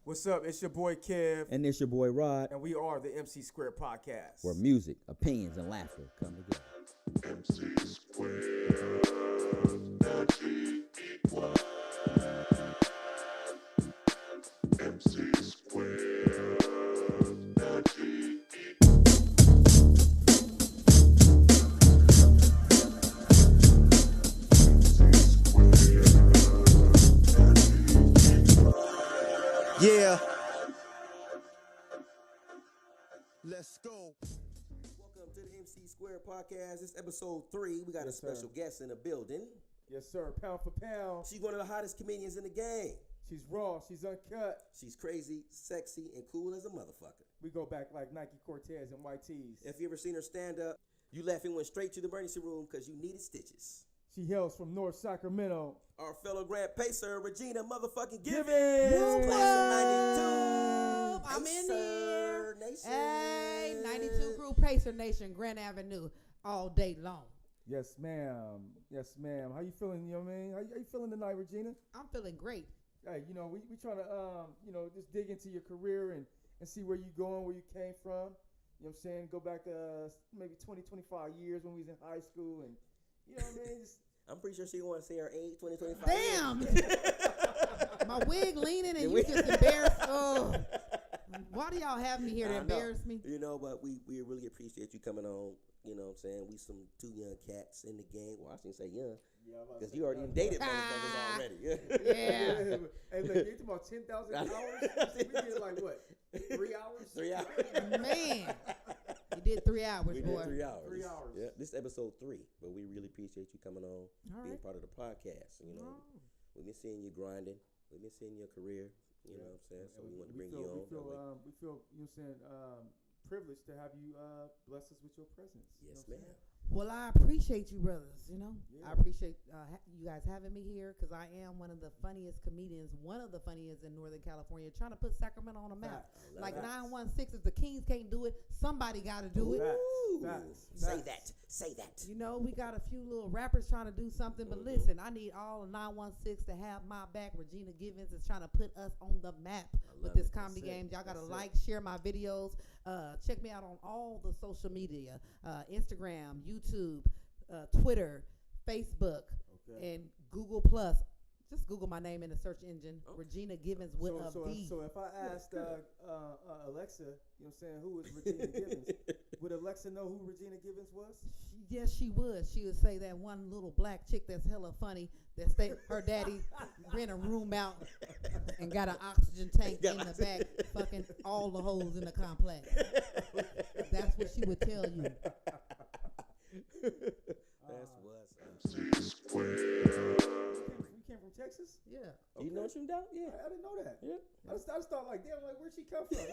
What's up? It's your boy Kev. And it's your boy Rod. And we are the MC Square Podcast. Where music, opinions, and laughter come together. MC Square, MC Square, Yeah. Let's go. Welcome to the MC Square Podcast. This is episode 3. We got a special guest in the building. Yes, sir. Pound for pound. She's one of the hottest comedians in the game. She's raw. She's uncut. She's crazy, sexy, and cool as a motherfucker. We go back like Nike Cortez and white tees. If you ever seen her stand up, you left and went straight to the emergency room because you needed stitches. She hails from North Sacramento. Our fellow Grand Pacer, Regina motherfucking Givnes. Givnes. Class of 92. I'm in here. Nation. Hey, 92 Crew Pacer Nation, Grand Avenue, all day long. Yes, ma'am. Yes, ma'am. How you feeling, you know what I mean? How you feeling tonight, Regina? I'm feeling great. Hey, we trying to, just dig into your career and see where you going, where you came from. You know what I'm saying? Go back maybe 20, 25 years when we was in high school and, you know what I mean? I'm pretty sure she want to say her age, 20, 25 Damn. years. My wig leaning and you just embarrassed. Oh. Why do y'all have me here to I know. embarrass me? But we really appreciate you coming on. You know what I'm saying? We some 2 young cats in the game. Well, I shouldn't say young. Because you already dated motherfuckers already. Yeah. Hey, look, you're talking about 10,000 hours? We did like what? 3 hours? 3 hours. Man. You did 3 hours, We boy. did 3 hours. 3 hours. Yeah, this is episode 3, but we really appreciate you coming on, All being right. part of the podcast. We've been seeing you grinding. We've been seeing your career. You know what I'm saying? So we want to bring you on. We feel, privileged to have you bless us with your presence. Yes, you know ma'am. Well, I appreciate you, brothers. Yeah. I appreciate you guys having me here because I am one of the funniest comedians, one of the funniest in Northern California, trying to put Sacramento on the map. Like 916, if the Kings can't do it, somebody got to do it. Facts. Say that. We got a few little rappers trying to do something, but listen, I need all of 916 to have my back. Regina Givnes is trying to put us on the map with this comedy game. Y'all got to share my videos. Check me out on all the social media, Instagram, YouTube, Twitter, Facebook, and Google+. Just Google my name in the search engine, Regina Givnes with a V. So if I asked Alexa, who is Regina Givnes, would Alexa know who Regina Givnes was? Yes, she would. She would say that one little black chick that's hella funny, that her daddy rent a room out and got an oxygen tank in the back, fucking all the hoes in the complex. That's what she would tell you. That's what's up. MC Square. You came from Texas? Yeah. You know what you done? Yeah. I didn't know that. Yeah. I just thought like, damn, like where'd she come from?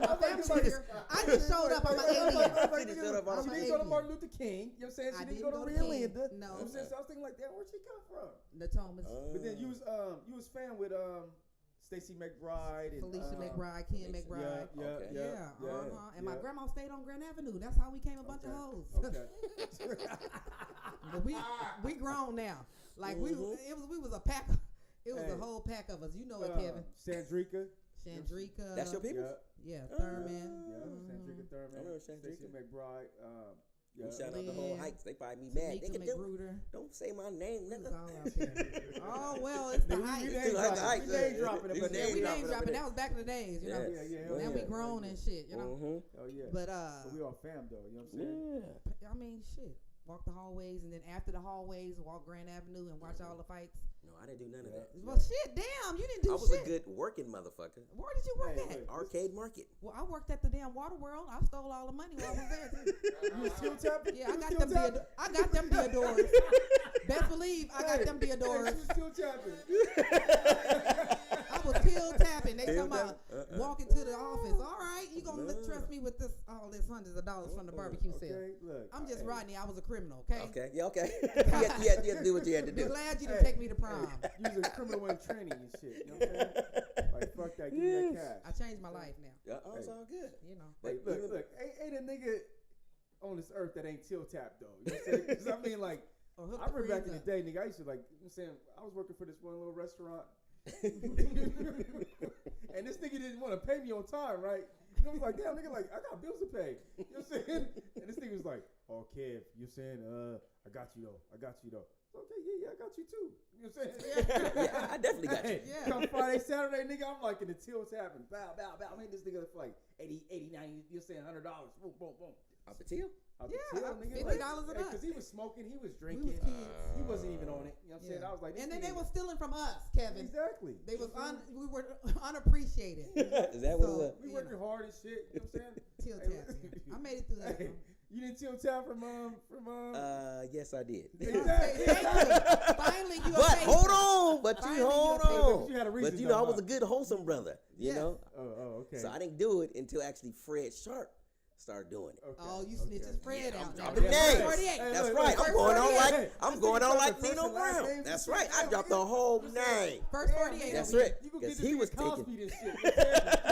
My family's here. I just showed up. I'm an alien. She just showed up on didn't go to Martin Luther King. You know what I'm saying? She didn't go to Rio Linda. No. You know what I'm saying? So I was thinking like, damn, where'd she come from? The Thomas. But then you was fan with Stacey McBride and Felicia McBride, Ken McBride. Yeah. And my grandma stayed on Grand Avenue. That's how we came a bunch of hoes. Okay. But we grown now. Like we was a pack. It was a whole pack of us. You know it, Kevin. Sandrika. That's your people? Yeah, Thurman. Sandrika Thurman. I remember Sandrika. Stacey McBride. We shout out the whole Heights. They probably be mad. Tamika McGruder. Don't say my name, It was nigga. all out there. Oh, well, it's the Heights. We name dropping it. We name dropping. That was back in the days, you know. Yeah. Now we grown and shit, you know. Oh, yeah. But we all fam, though. You know what I'm saying? Yeah. I mean, shit. Walk the hallways, and then after the hallways, walk Grand Avenue and watch all the fights. No, I didn't do none of that. Well, shit, damn, you didn't do shit. I was a good working motherfucker. Where did you work at? Arcade Market. Well, I worked at the damn Water World. I stole all the money while I was there, too. You was still tapping? Yeah, I got them Deodors. Best believe I got them Deodors. You was still tapping. I was still tapping. They talking about walking to the office. All right, you gonna trust me with all this hundreds of dollars from the barbecue sale. Okay, look. I'm just Rodney. I was a criminal, okay? Okay, yeah, okay. you had to do what you had to do. Glad you didn't take me to prom. You was a criminal in training and shit. You know what I'm saying? Like, fuck that. Give me that cash. I changed my life now. Yeah, it's all good. You know. Hey, look. Ain't a nigga on this earth that ain't till tap, though. You know what I'm saying? Because, I mean, like, I remember back in the day, nigga, I used to, like, you know what I'm saying, I was working for this one little restaurant. And want to pay me on time, right? And I was like, damn, nigga, like, I got bills to pay. You know what I'm saying? And this nigga was like, oh, Kev, you're saying, I got you, though. Okay, yeah, I got you, too. You know what I'm saying? Yeah, I definitely got you. Yeah. Come Friday, Saturday, nigga, I'm like, in the tills happen. Bow. I made this nigga for like 80, 90, you're saying $100. Boom, boom, boom. Out the till? Out the Yeah, till, nigga. $50 a night. Because he was smoking, he was We drinking. was kids. He wasn't even on it. You know what I'm saying? I was like, this And then they nigga- were stealing from us, Kevin. Exactly. They was we were unappreciated. Is that what it was? We working hard and shit. You know what I'm saying? Till Hey, tap. I made it through that. Hey, you didn't till tap from Yes, I did. Exactly. Finally, you But okay. hold on, but Finally, you hold you okay. on. You had a reason But you know, I though, was a good wholesome brother. You Yes. know, Oh, okay. so I didn't do it until actually Fred Sharp started doing it. Okay. Oh, you snitches Fred Yeah, out. I'm now. dropping First names. 48. Hey, That's look, right. look, I'm going on 48. like I'm This going nigga on dropped like the first Nino and last Brown. names That's and right. shit. I dropped the whole name. First Damn, 48. nigga, That's you- right. You go Because get he this was nigga taking. Cosby this shit.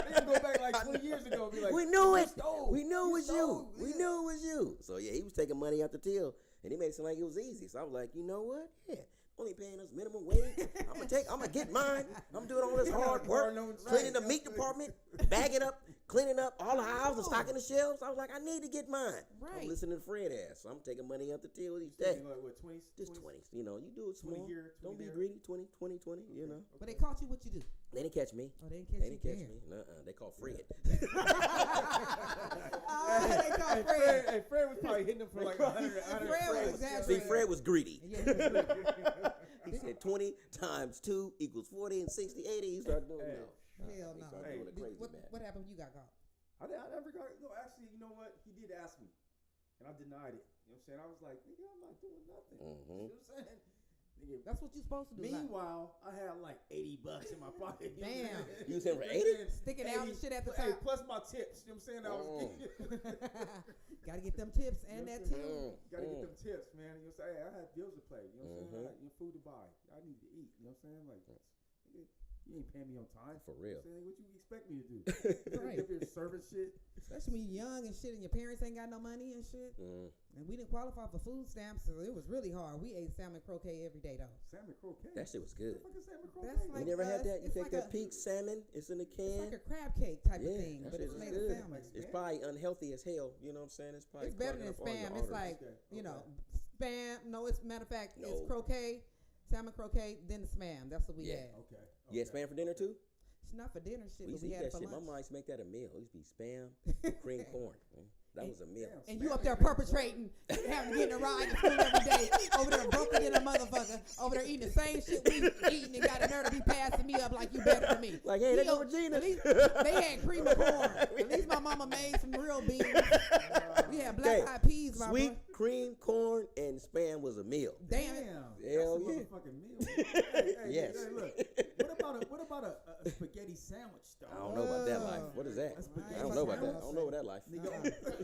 They can go back like 20 years ago and be like, We knew it. stole. We knew it was you. stole. We Yeah. knew it was you. So yeah, he was taking money out the till, and he made it seem like it was easy. So I was like, you know what? Yeah, only paying us minimum wage. I'm gonna get mine. I'm doing all this hard work, cleaning the meat department, bagging up, cleaning up all the aisles and stocking the shelves. I was like, I need to get mine. Right. I'm listening to Fred ass, so I'm taking money out the till each Hey. day. Like, what, 20? Just 20s. You know, you do it 20 small. here, 20 Don't be there. greedy. 20, 20, you know. But they caught you. What you do? They didn't catch me. Oh, they didn't They catch didn't you. catch me. Nuh-uh. They called Fred. Oh, they caught Fred. Hey, Fred was probably hitting him for like 100. Fred was See, exaggerating. Fred was greedy. Yeah, he was He said 20 times 2 equals 40 and 60, 80. He started doing Hey. no. Hell He no. started Hey, doing it crazy, What, man. what happened when you got caught? I never got. No, actually, you know what? He did ask me, and I denied it. You know what I'm saying? I was like, nigga, I'm not doing nothing. You know what I'm saying? Nigga, That's what you're supposed to do. like, meanwhile, I had like $80 in my pocket. You know what I'm Damn. saying? You was in for You know what I'm 80? saying? Sticking out and shit at the Hey, top. plus my tips. You know what I'm saying? I was Gotta get them tips and that tip. Gotta get them tips, man. You know what I'm saying? I had bills to pay. You know what I'm saying? I had food to buy. I need to eat. You know what I'm saying? Like, nigga, you ain't paying me on time. For real. You know what I'm saying? What you expect me to do? Right. If you're service shit. Especially when you're young and shit and your parents ain't got no money and shit. Mm. And we didn't qualify for food stamps, so it was really hard. We ate salmon croquet every day though. Salmon croquet. That shit was good. What the fuck is salmon croquet? That's like You never had that? You it's take like that a- pink salmon, it's in the It's can. like a crab cake type of Yeah, thing, that but shit it's was made good. of salmon. It's probably unhealthy as hell. You know what I'm saying? It's probably It's better clogging than up all your spam. It's arteries. like, Okay, you know, okay. spam. No, it's matter of fact, it's No. croquet, salmon croquet, then the spam. That's what we Yeah. had. Okay. You had spam for dinner too? It's not for dinner shit, We but used to we eat had it that for shit. My lunch. mom used to make that a meal. It used to be spam, cream corn. That was a meal. Damn. And you up there perpetrating, having to get in a ride to school every day, over there broken in a motherfucker, over there eating the same shit we eating and got a nerve to be passing me up like you better than me. Like, hey, He they go go- Regina. At least they had cream of corn. At least my mama made some real beans. We had black eyed peas, my Sweet boy. cream corn and spam was a meal. Damn it. Hell That's a yeah. motherfucking meal. Hey, Yes. Hey, look. What about a spaghetti sandwich, though? I don't know about that life. What is that? I don't know about that. I don't know about that life.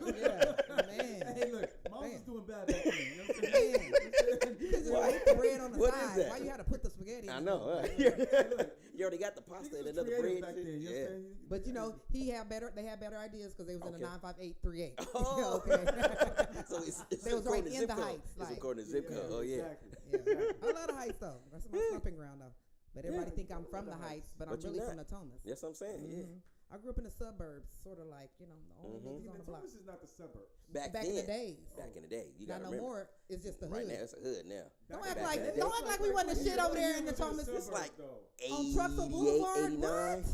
Yeah, man. Hey, look, mom was Damn. doing bad back then. You know what I'm saying? Because you put the bread on the What is side. that? Why you had to put the spaghetti I in know. the Huh? You already got the pasta Niggas and was another creative bread. back shit. then, you know what I'm saying? But you know, they had better ideas because they was in Okay. a 95838. Oh. Okay. So it's They was according right to in zip the code. Heights, It's like- according to zip code. Oh yeah. Exactly. Yeah. I love the Heights though. That's my stomping ground though. But everybody think I'm from the Heights, but I'm But you really not. from the Thomas. That's what I'm saying. Mhm. I grew up in the suburbs, sort of like, you know, the only niggas Yeah, on the but block. Thomas is not the suburb. Yeah. Back in the days. Back in the day. You Not gotta no remember. more. It's just the hood. Right now, it's a hood now. Don't Back act in like the day. don't act like we wasn't the shit over there in the Thomas. It's like On Truxell 88, Boulevard. 89. What?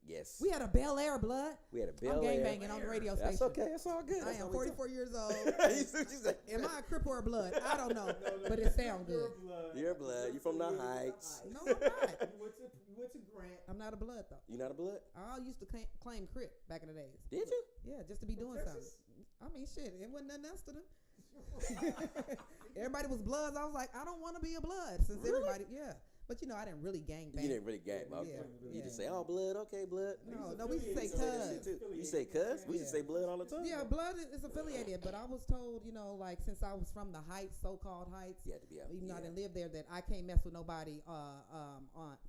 Yes. We had a Bel Air blood. We had a I'm Bel Air. gangbanging on the radio station. That's okay. It's all good. I That's am all we 44 years old. talk- You see what she said? Am I a Crip or a blood? I don't know, but it sounds good. You're blood. You from the Heights. No, I'm not. You went to Grant. I'm not a blood though. You not a blood? I used to claim Crip back in the days. Did you? Yeah, just to be doing something. Texas? I mean, shit, it wasn't nothing else to do. Everybody was bloods. I was like, I don't want to be a blood since everybody, yeah. But you know, I didn't really gang bang. You didn't really gang. Yeah, Okay. You yeah. just say, oh, blood. Okay, blood. No, we used to say You say that shit cuz. too. You say cuz? We used to say blood all the time. Yeah, blood is affiliated, but I was told, you know, like since I was from the Heights, so-called Heights, You had to be out. even though I Yeah. didn't live there, that I can't mess with nobody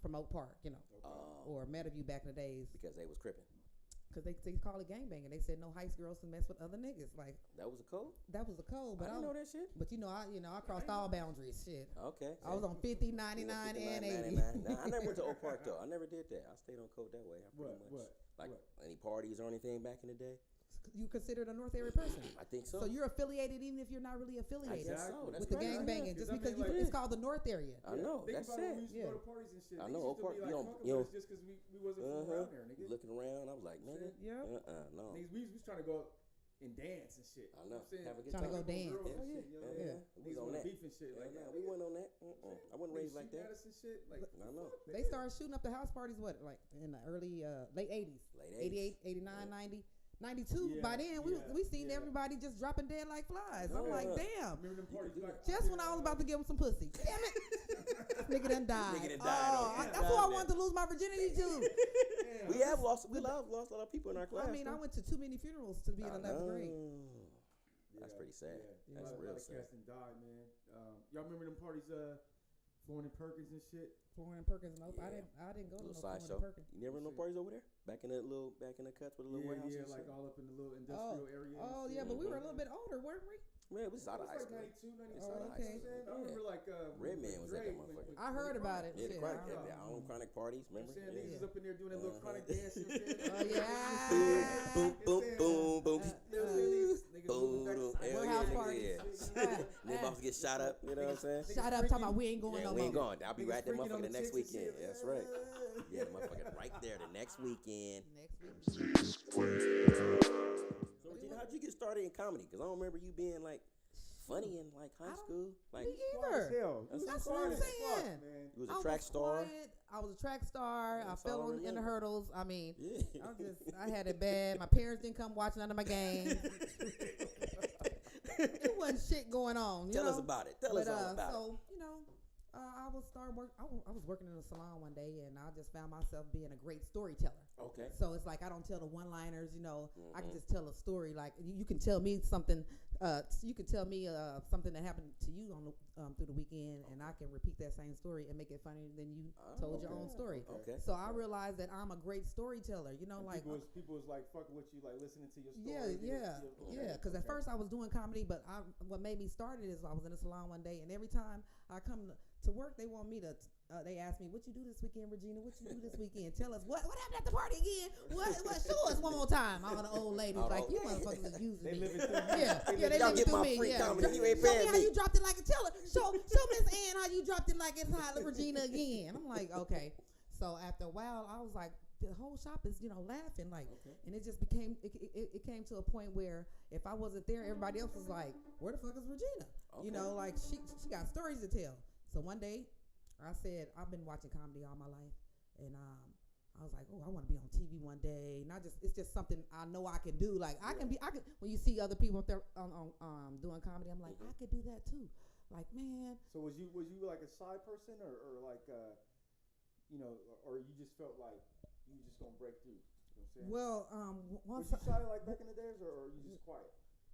from Oak Park, you know, Oh, or Meadowview back in the days. because they was crippin'. Cause they call it gangbanging. They said no heist girls to mess with other niggas. Like That was a code? that was the code. But I didn't know that shit. But I crossed all boundaries. Shit. Okay. I was on 50, 99, and 80. Nah, I never went to Oak Park though. I never did that. I stayed on code that way. I pretty much. Like any parties or anything back in the day? You considered a North Area person. I think so. So you're affiliated even if you're not really affiliated I guess so. That's with the crazy. gangbanging. Just I because mean, like, it's called the North Area. I know. Think That's about it. when we used to go to parties and shit. I They know, used to Oak be Park, like you fucking know, with us just because we wasn't from around there, nigga. Looking around, I was like, nigga. Yeah. No. Niggas, we was trying to go and dance and shit. I know. You Have a good Trying to time. go dance. Girls Yeah. and shit, you know what I mean? Yeah. We was Niggas on wanna that. beef and shit. Like, Nah, we went on that. I wasn't raised like that. At us and shit. Like, I know. They started shooting up the house parties, like in the early, late 80s. Late 88, 89, 90. 92, Yeah, by then we seen yeah. everybody just dropping dead like flies. I'm like, damn. remember them parties back? Just when I was about to give him some pussy. Damn it. This nigga done died. Nigga done died on you. That's why I wanted to lose my virginity too. We have lost a lot of people in our class. I mean, I went to too many funerals to be in 11th grade. That's pretty sad. Yeah. That's A real lot of sad. cats done died, man. Y'all remember them parties, Florin and Perkins and shit? Florin and Perkins, nope. Yeah. I didn't go to Little no Florin sideshow. and Perkins. You never know parties over there? Back in the cuts with the little warehouse. Yeah, and like shit? all up in the little industrial area. and Oh shit. yeah, but we were a little bit older, weren't we? Man, it was out of high It was school. like 92, 93. It's out of high okay. school. I remember like Redman was at that Dre motherfucker. I heard about it. Yeah, the Shit, chronic, I don't know. our own chronic parties, You know remember? what I'm saying? Niggas Yeah. was up in there doing that little chronic dance and shit. Oh yeah. Boom, boom, boom, boom. Niggas moving back Boom. to Hell Warehouse yeah, parties. yeah. Then boss get shot up, you know what I'm saying? Shut up, talking about we ain't going Yeah, no we ain't more. going. I'll be Niggas right there, freaking on motherfucker, the the next chicks and weekend. shit. That's right. Yeah, the motherfucker right there the next weekend. Next week. So, Regina, how'd you get started in comedy? Because I don't remember you being like funny in like high school. Like, Me either. That's what I'm quiet as saying. you was a track star. I was a track star. That's I fell all I in the remember. hurdles. I mean, Yeah. I had it bad. My parents didn't come watch none of my games. It wasn't shit going on. Tell us about it. Tell us all about it. So, I was working in a salon one day, and I just found myself being a great storyteller. Okay. So it's like I don't tell the one-liners, I can Mhm. just tell a story. Like you can tell me something. You can tell me something that happened to you on the through the weekend, and I can repeat that same story and make it funnier than you told your own story. Okay. So I realized that I'm a great storyteller. Like people was like fucking with you, like listening to your story. yeah. Because at first I was doing comedy, but what made me start it is I was in a salon one day, and every time I come to work, they want me to. They ask me, "What you do this weekend, Regina? What you do this weekend? Tell us what happened at the party again? What? Show us one more time." All the old ladies like, "You motherfuckers is using They me." living through you. They Y'all living get through my me. free Yeah. comedy. You ain't Show me paying how me. you dropped it like a teller. Show Miss Ann how you dropped it like it's hot Regina again. I'm like, okay. So after a while, I was like, the whole shop is laughing like, and it just became it came to a point where if I wasn't there, everybody else was like, where the fuck is Regina? Like she got stories to tell. So one day, I said I've been watching comedy all my life, and I was like, oh, I want to be on TV one day. It's just something I know I can do. Like I can when you see other people up there on doing comedy, I'm like, I could do that too. Like, man. So was you like a shy person or like or you just felt like you were just gonna break through? You know what I'm saying? Well, was you shy like back in the days, or you just quiet?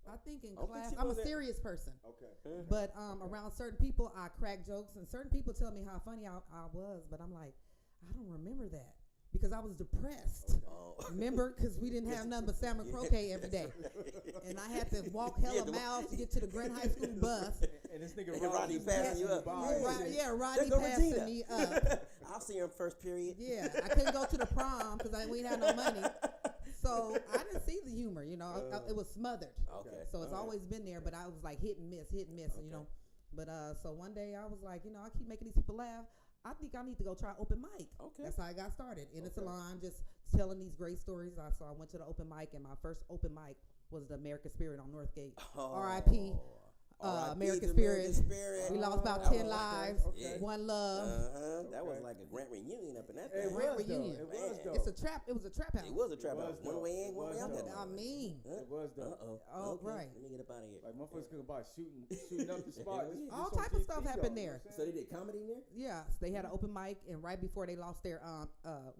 I think in I don't think class, she I'm a was serious person. Okay. But around certain people, I crack jokes, and certain people tell me how funny I was, but I'm like, I don't remember that because I was depressed. Oh. Remember, because we didn't have nothing but salmon croquet every day, and I had to walk hella miles to get to the Grant High School bus. And this nigga Rodney passing you up. Rodney There go passing Regina. me up. I'll see her in first period. Yeah, I couldn't go to the prom because we didn't have no money. So I didn't see the humor, it was smothered. Okay. So it's always been there, but I was like hit and miss, But so one day I was like, I keep making these people laugh. I think I need to go try open mic. Okay. That's how I got started in the salon, just telling these great stories. So I went to the open mic, and my first open mic was the American Spirit on Northgate. R.I.P. American Spirit. We lost about 10 lives. One love. That was like a Grant reunion up in that It thing. was reunion. It was though. It was a trap house. It was a trap It house. was One though. way in, one way It out was that though. I mean, It was though. Oh, Okay. right. Let me get up out of here. Like motherfuckers could buy shooting up the spot. All type of stuff happened there. So they did comedy in there? Yeah, so they had an open mic, and right before they lost their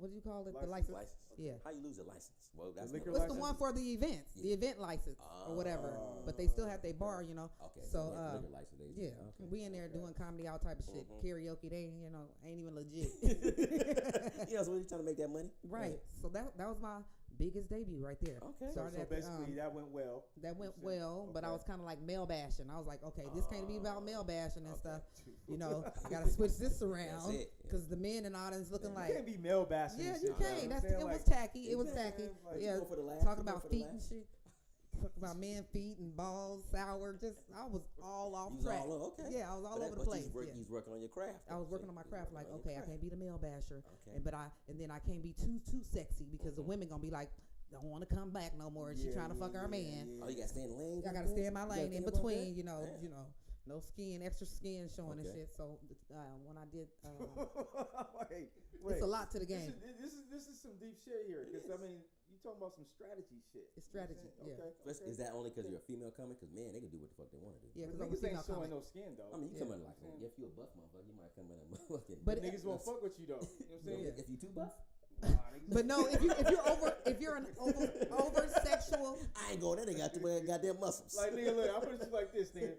what do you call it? The license. License. Yeah. How you lose a license? Well, that's liquor What's the license? one for the events? The event license or whatever. But they still have their bar, Okay. So, they have liquor license, they- yeah, okay. we in there doing comedy, all type of shit, karaoke. They ain't, ain't even legit. Yeah, so we trying to make that money. Right. So that was my biggest debut right there. Okay. Started So at the, basically, that went well. that went You said, well, but I okay. was kind of like male bashing. I was like, okay, this can't be about male bashing and Okay. stuff. I gotta switch this around it. because the men in the audience looking You like, can't be male bashing. yeah, and you shit, know what can't. I'm That's saying? it was Like, tacky. It was exactly. tacky. Like, Yeah, you go for the laugh, talking you go about for the feet and laugh. shit. Talking about men feet and balls, sour. Just I was all off You was track. all over, okay. Yeah, I was all But over that- the but place. You Yeah. was working on your craft. I was though, working so on my you craft, working like, on your okay, I craft. can't be the male basher, Okay. and then I can't be too sexy because the women gonna be like, don't want to come back no more. She trying to fuck our man. Oh, you gotta stay in the lane. I gotta stay in my lane in between, Yeah. no skin, extra skin showing and Okay. shit. So when I did, wait. it's a lot to the game. This is some deep shit here. Because I mean, you talking about some strategy shit. It's strategy, yeah. Okay. Is that only because you're a female comic? Because man, they can do what the fuck they want to do. Yeah, But because I'm a niggas female ain't showing comic. no skin though. I mean, you Yeah. come in like, if you a buff motherfucker, you might come in and fucking. But niggas won't fuck with you though. You know what I'm saying? If you too buff, But no, if you're an over sexual, I ain't going there. They got too many goddamn muscles. Like nigga, look, I put it to you like this, nigga.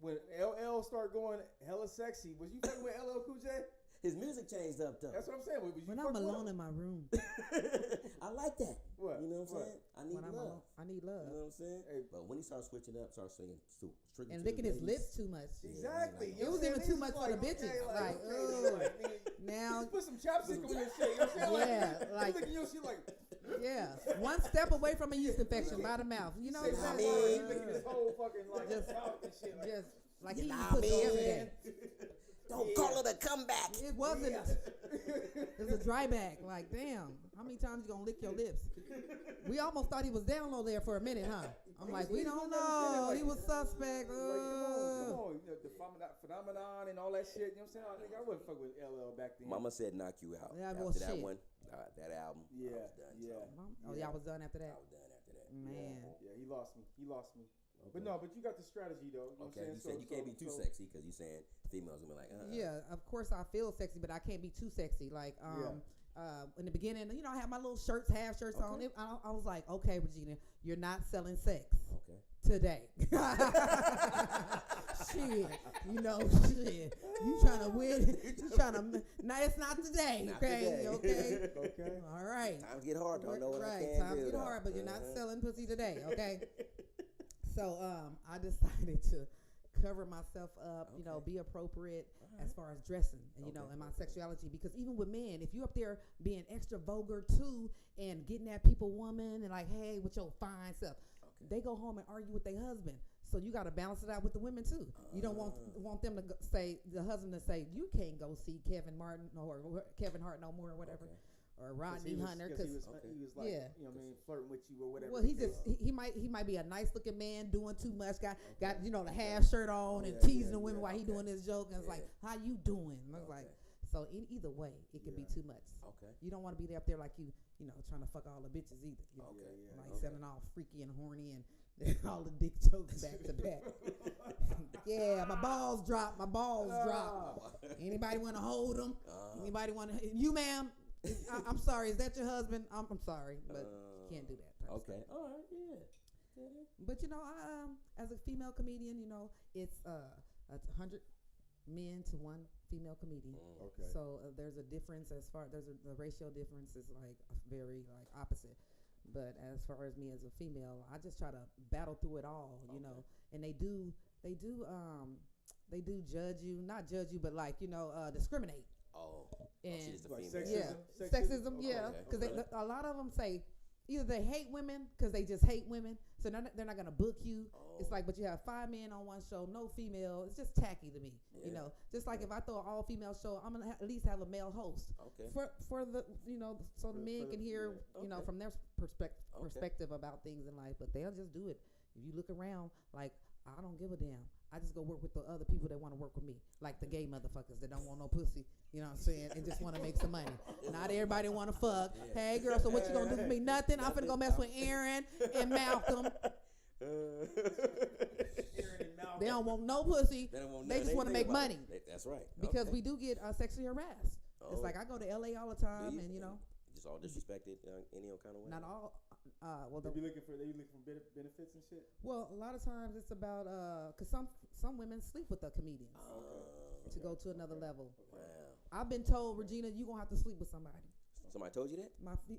When LL started going hella sexy, was you fucking with LL Cool J? His music changed up though. That's what I'm saying. Was you when fucking I'm with alone him? in my room, I like that. What? You know what I'm What? saying? I need when I'm love. alone, I need love. You know what I'm saying? Hey. But when he started switching up, started singing strictly And to licking the his ladies, lips too much. Exactly. It You know was what I'm even too saying? much Niggas for the like, bitches. okay, Like, okay, ugh. like, nigga, Now, just put some chapstick on your shit. You know what I'm saying? Yeah, like, like- you look at your shit like. yeah, one step away from a yeast infection by the mouth. You know Say what I'm that word, saying? you look at his whole fucking like Just- mouth and shit. Like, Just like You he know eats what I pussy mean? every day. Don't call it a comeback. It wasn't. It was a dry back. Like, damn, how many times you gonna lick your lips? We almost thought he was down low there for a minute, huh? I'm like, we don't know. He was suspect. Come on. You know, the phenomenon and all that shit. You know what I'm saying? I think I wouldn't fuck with LL back then. Mama said knock you out. Yeah, After well, that shit. one, that album, I Yeah, was done. yeah. Oh, y'all was done after I that. was done after that. Man. Yeah, he lost me. But no, but you got the strategy though. You know Okay, what I'm you saying? said you can't be too so- sexy because you saying females gonna be like, Yeah, of course I feel sexy, but I can't be too sexy. Like, in the beginning, I had my little shirts, half shirts on. Okay. I was like, okay, Regina, you're not selling sex Okay. today. Shit, shit. You trying to win? You trying to? No, it's not today. Not Okay, today. okay. Okay. All right. Times get hard. Don't know what I Right, can times do. get though. hard, but you're not Uh-huh. selling pussy today. Okay. So I decided to cover myself up, Okay. be appropriate Alright. as far as dressing and Okay. and my sexuality, because even with men, if you up there being extra vulgar too and getting at people woman and like, hey, with your fine self, Okay. they go home and argue with their husband. So you got to balance it out with the women too. You don't want them to say, the husband to say, you can't go see Kevin Martin or Kevin Hart no more or whatever. Okay. Or Rodney Hunter, because he was Okay. like, Yeah. you know what I mean, flirting with you or whatever. well, he just he might be a nice looking man doing too much. Got the half shirt on and Yeah, teasing yeah, the women yeah, while he okay. doing his joke, and it's like, how you doing? And I was like, so either way, it could be too much. Okay. You don't want to be there up there like trying to fuck all the bitches either. Okay. Like sounding all freaky and horny and all the dick jokes back to back. Yeah, my balls drop. Anybody want to hold them? Anybody want to? You, ma'am. I'm sorry. Is that your husband? I'm sorry, but can't do that. type of Okay. stuff. All right. Yeah. But I, as a female comedian, it's 100 men to one female comedian. Okay. So there's a difference the ratio difference is like very like opposite. But as far as me as a female, I just try to battle through it all, And they do judge you, not judge you, but like discriminate. Oh. And She's the Like female. yeah, Sexism? sexism, Okay. yeah, because Okay. a lot of them say either they hate women because they just hate women, so they're not gonna book you. It's like, but you have 5 men on one show, no female. It's just tacky to me, Yeah. Just like if I throw an all female show, I'm gonna at least have a male host Okay. for the so the men can hear yeah, okay. from their perspective about things in life. But they'll just do it. If you look around, like, I don't give a damn. I just go work with the other people that want to work with me, like the gay motherfuckers that don't want no pussy, you know what I'm saying, and just want to make some money. Not everybody want to fuck. Yeah. Hey, girl, so what you gonna do for me? Nothing. I'm finna go mess with Aaron and Malcolm. They don't want no pussy. They just want to make money. That's right. Because Okay. we do get sexually harassed. Oh. It's like I go to LA all the time, Do you? and Just all disrespected any kind of way. Not all. Well, They be looking for benefits and shit. well, a lot of times it's about cause some women sleep with the comedians to go to another level. Wow. I've been told, Regina, you gonna have to sleep with somebody. Somebody told you that?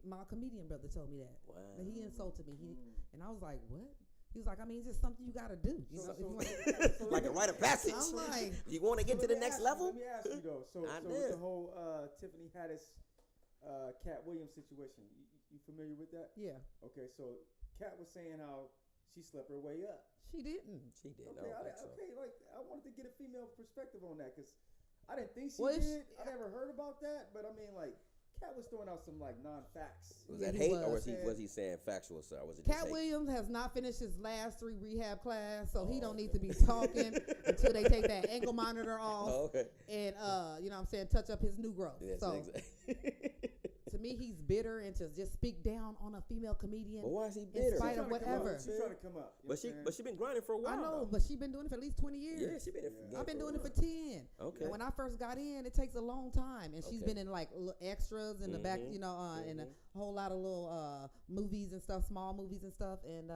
My comedian brother told me that. Wow. That he insulted me. And I was like, what? He was like, I mean, it's just something you gotta do. You know, if you want Like a rite of passage. I'm like, You want to get to the next level? Let me ask you though. So with the whole Tiffany Haddish, Cat Williams situation, you familiar with that? yeah, Okay, so Cat was saying how she slept her way up. she didn't. She did. Okay, I don't think so. okay, like I wanted to get a female perspective on that because I didn't think she Well, did. I never heard about that, but I mean, like, Cat was throwing out some like non-facts. Was Yeah, that he hate, or was. was he saying factual stuff? Or was it Cat just hate? Williams has not finished his last 3 rehab class, so he don't need to be talking until they take that ankle monitor off Oh, okay. and you know what I'm saying, touch up his new growth. Yes, so exactly. to me, he's bitter and to just speak down on a female comedian. But why is he In bitter? spite of She's trying to come whatever. up. She's trying to come up. You know But she what I'm saying? but she been grinding for a while. I know, though. but she's been doing it for at least 20 years. Yeah, she been. in the I've been game doing it a for 10. Okay. And when I first got in, it takes a long time. And she's Okay. been in like extras in the back, you know, in a whole lot of little movies and stuff, small movies and stuff. And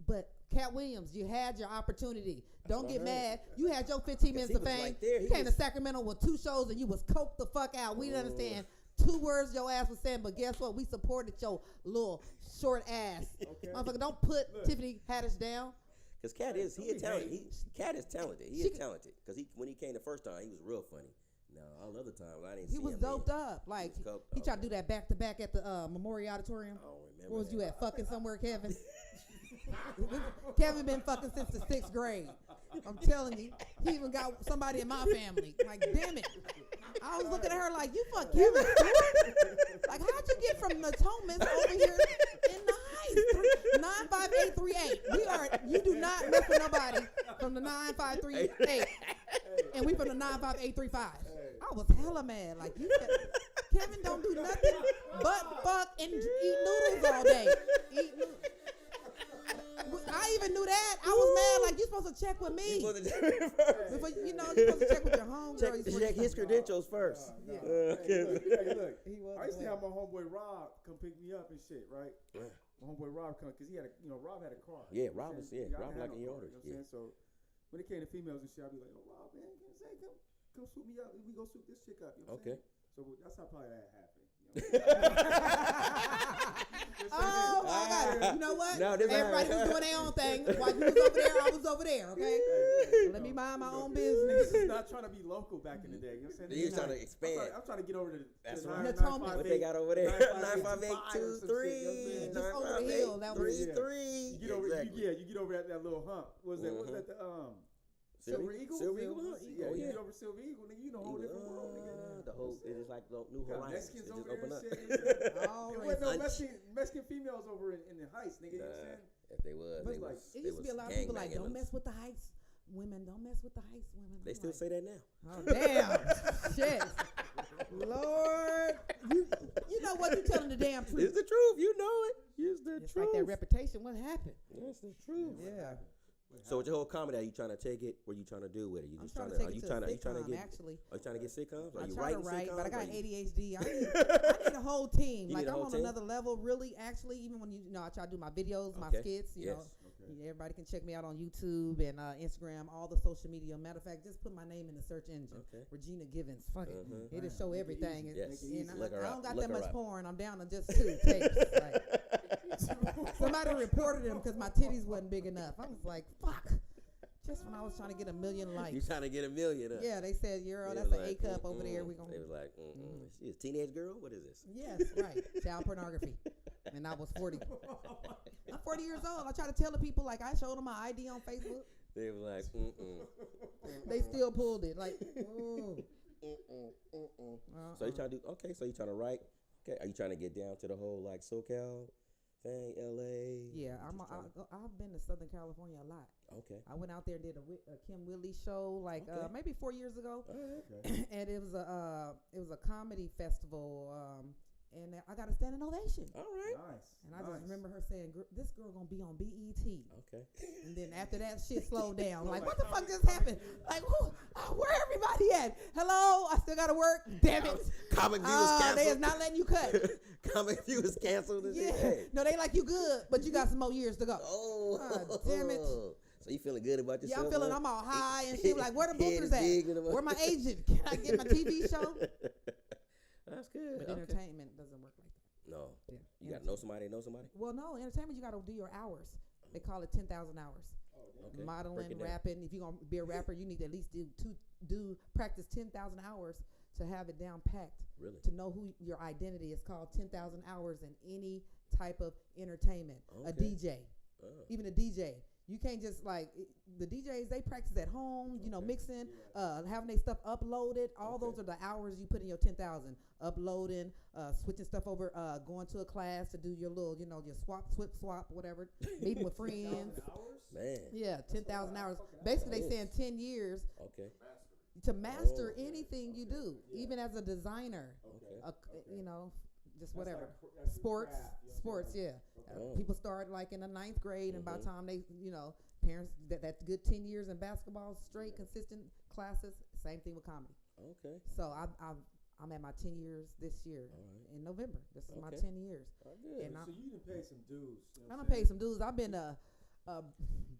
but Cat Williams, you had your opportunity. Don't what I get heard. mad. You had your 15 minutes he of was fame. right there. You He came to was- Sacramento with 2 shows and you was coked the fuck out. We didn't understand 2 words your ass was saying, but guess what? We supported your little short ass. Okay. Motherfucker, don't put Tiffany Haddish down. Because Cat is talented. Cat is talented. He She is talented. Because when he came the first time, he was real funny. No, all the other times I didn't He see was him. doped up. Like was coked. he tried to Okay. do that back to back at the Memorial Auditorium. I don't remember. Where was that. you at? Fucking somewhere, Kevin. Kevin been fucking since the 6th grade. I'm telling you, he even got somebody in my family. Like, damn it. I was looking at her like, you fuck Kevin. Like, how'd you get from Natomas over here in the Heights? 95838. You do not mess with nobody from the 95388. And we from the 95835. I was hella mad. Like, Kevin don't do nothing but fuck and eat noodles all day. Eat noodles. I even knew that. I was mad. Like, you're supposed to check with me. You supposed to do it first. Before, you know, you're supposed to check with your homegirl. Check his credentials first. Yeah. Hey, look. He was I used to the have my homeboy Rob come pick me up and shit, right? Yeah. My homeboy Rob come because he had Rob had a car. Yeah, You know Rob what I'm was- saying? yeah, I Rob didn't have like in no your car, orders, You know what I'm saying? So when it came to females and shit, I'd be like, oh, Rob, man, come swoop me up. We go swoop this chick up. You know what I'm saying? So that's how probably that happened. You know? Oh my God! You know what? No, this Everybody ain't- was doing their own thing. While you was over there, I was over there. Okay. So let me mind my own business. This is not trying to be local back in the day. You know what I'm saying? You're This is trying to not- expand. I'm trying to get over to That's the right. 958. What they got over there? 95823. 95823. Just over the hill, that was- 95833. You get over, Exactly. you get over that little hump. Was that the Silver Eagle? Silver Eagle? Yeah, Oh, you yeah. get over Silver Eagle, nigga. You know, whole different world, nigga. The whole, it is like the new Got horizons. Mexicans It over just there open and up. shit. All There wasn't no races. Mexican females over in the Heights, nigga. You know what I'm saying? If they was, But they like, was. It they used to be a was lot of people like, gangbanging don't us. mess with the Heights women. Don't mess with the Heights women. They I'm still like, say that now. oh damn, shit, Lord, you know what? You telling the damn truth. It's the truth. You know it. It's the It's truth. like that reputation. What happened? It's the truth. Yeah. So with your whole comedy, are you trying to take it? What are you trying to do with it? You I'm just trying to are take you it to trying a to? Are you trying to sitcom, get? actually. Are you trying to get sitcoms? Are I you try to writing write, sitcoms? but I got Are you- ADHD. I need a whole team. You Like need a I'm whole on team? another level, really. Actually, even when you know, I try to do my videos, my Okay. skits. You Yes. know, everybody can check me out on YouTube and Instagram, all the social media. Matter of fact, just put my name in the search engine. Okay. Regina Givnes. Fuck it. Mhm. It'll show everything. Yes. And Look her I up. don't got Look that her much up. porn. I'm down to just 2 tapes. Like, somebody reported them because my titties wasn't big enough. I was like, fuck. Just when I was trying to get 1 million You likes. trying to get 1 million? Huh? Yeah, they said, Euro, They that's was an like, A cup over there. We gonna. They was like, She is a teenage girl. What is this? Yes, right. Child pornography. And I was 40. I'm 40 years old. I try to tell the people, like, I showed them my ID on Facebook. They was like, They still pulled it. Like, ooh. So you trying to do? Okay, so you trying to write? Okay, are you trying to get down to the whole like SoCal thing, LA? Yeah, I've been to Southern California a lot. Okay. I went out there and did a Kim Willie show like Okay. maybe 4 years ago. Okay. And it was a comedy festival. And I got a standing ovation. All right. Nice. And I just remember her saying, "This girl gonna be on BET." Okay. And then after that, shit slowed down. Like, what the fuck just happened? Like, where everybody at? Hello, I still gotta work. Damn it. Comic View was canceled. They is not letting you cut. Comic View was canceled. And Yeah. shit. Hey. No, they like you good, but you got some more years to go. Oh. God damn it. So you feeling good about yourself? Yeah, I'm feeling, huh? I'm all high and shit. Like, where the Head is bookers big and at? the- Where my agent? Can I get my TV show? That's good. But Okay. entertainment doesn't work like that. No. Yeah. You got to know somebody, know somebody? Well, no, entertainment, you got to do your hours. They call it 10,000 hours. Okay. Break Modeling, it down. rapping. If you're going to be a rapper, you need to at least practice 10,000 hours to have it down packed. Really? To know who your identity is. Called 10,000 hours in any type of entertainment. A Okay. DJ. Oh. Even a DJ. You can't just the DJs, they practice at home, you know, Okay. mixing, having their stuff uploaded. All Okay. those are the hours you put in your 10,000. Uploading, switching stuff over, going to a class to do your little, you know, your swap, whatever, meeting with friends. Man. Yeah, 10,000 hours. Basically, they saying 10 years Okay. to master Oh. anything you do, even as a designer, Okay. you know, just whatever. That's Sports, your craft, you know what I'm sports, saying? yeah. Oh. People start like in the 9th grade, and by the Mhm. time they, you know, parents that good 10 years in basketball, straight consistent classes. Same thing with comedy. Okay. So I'm at my 10 years this year All right. in November. This is my Okay. 10 years. Oh, good. And So you done paid some dues. You know I what done I'm paid some dues. I've been to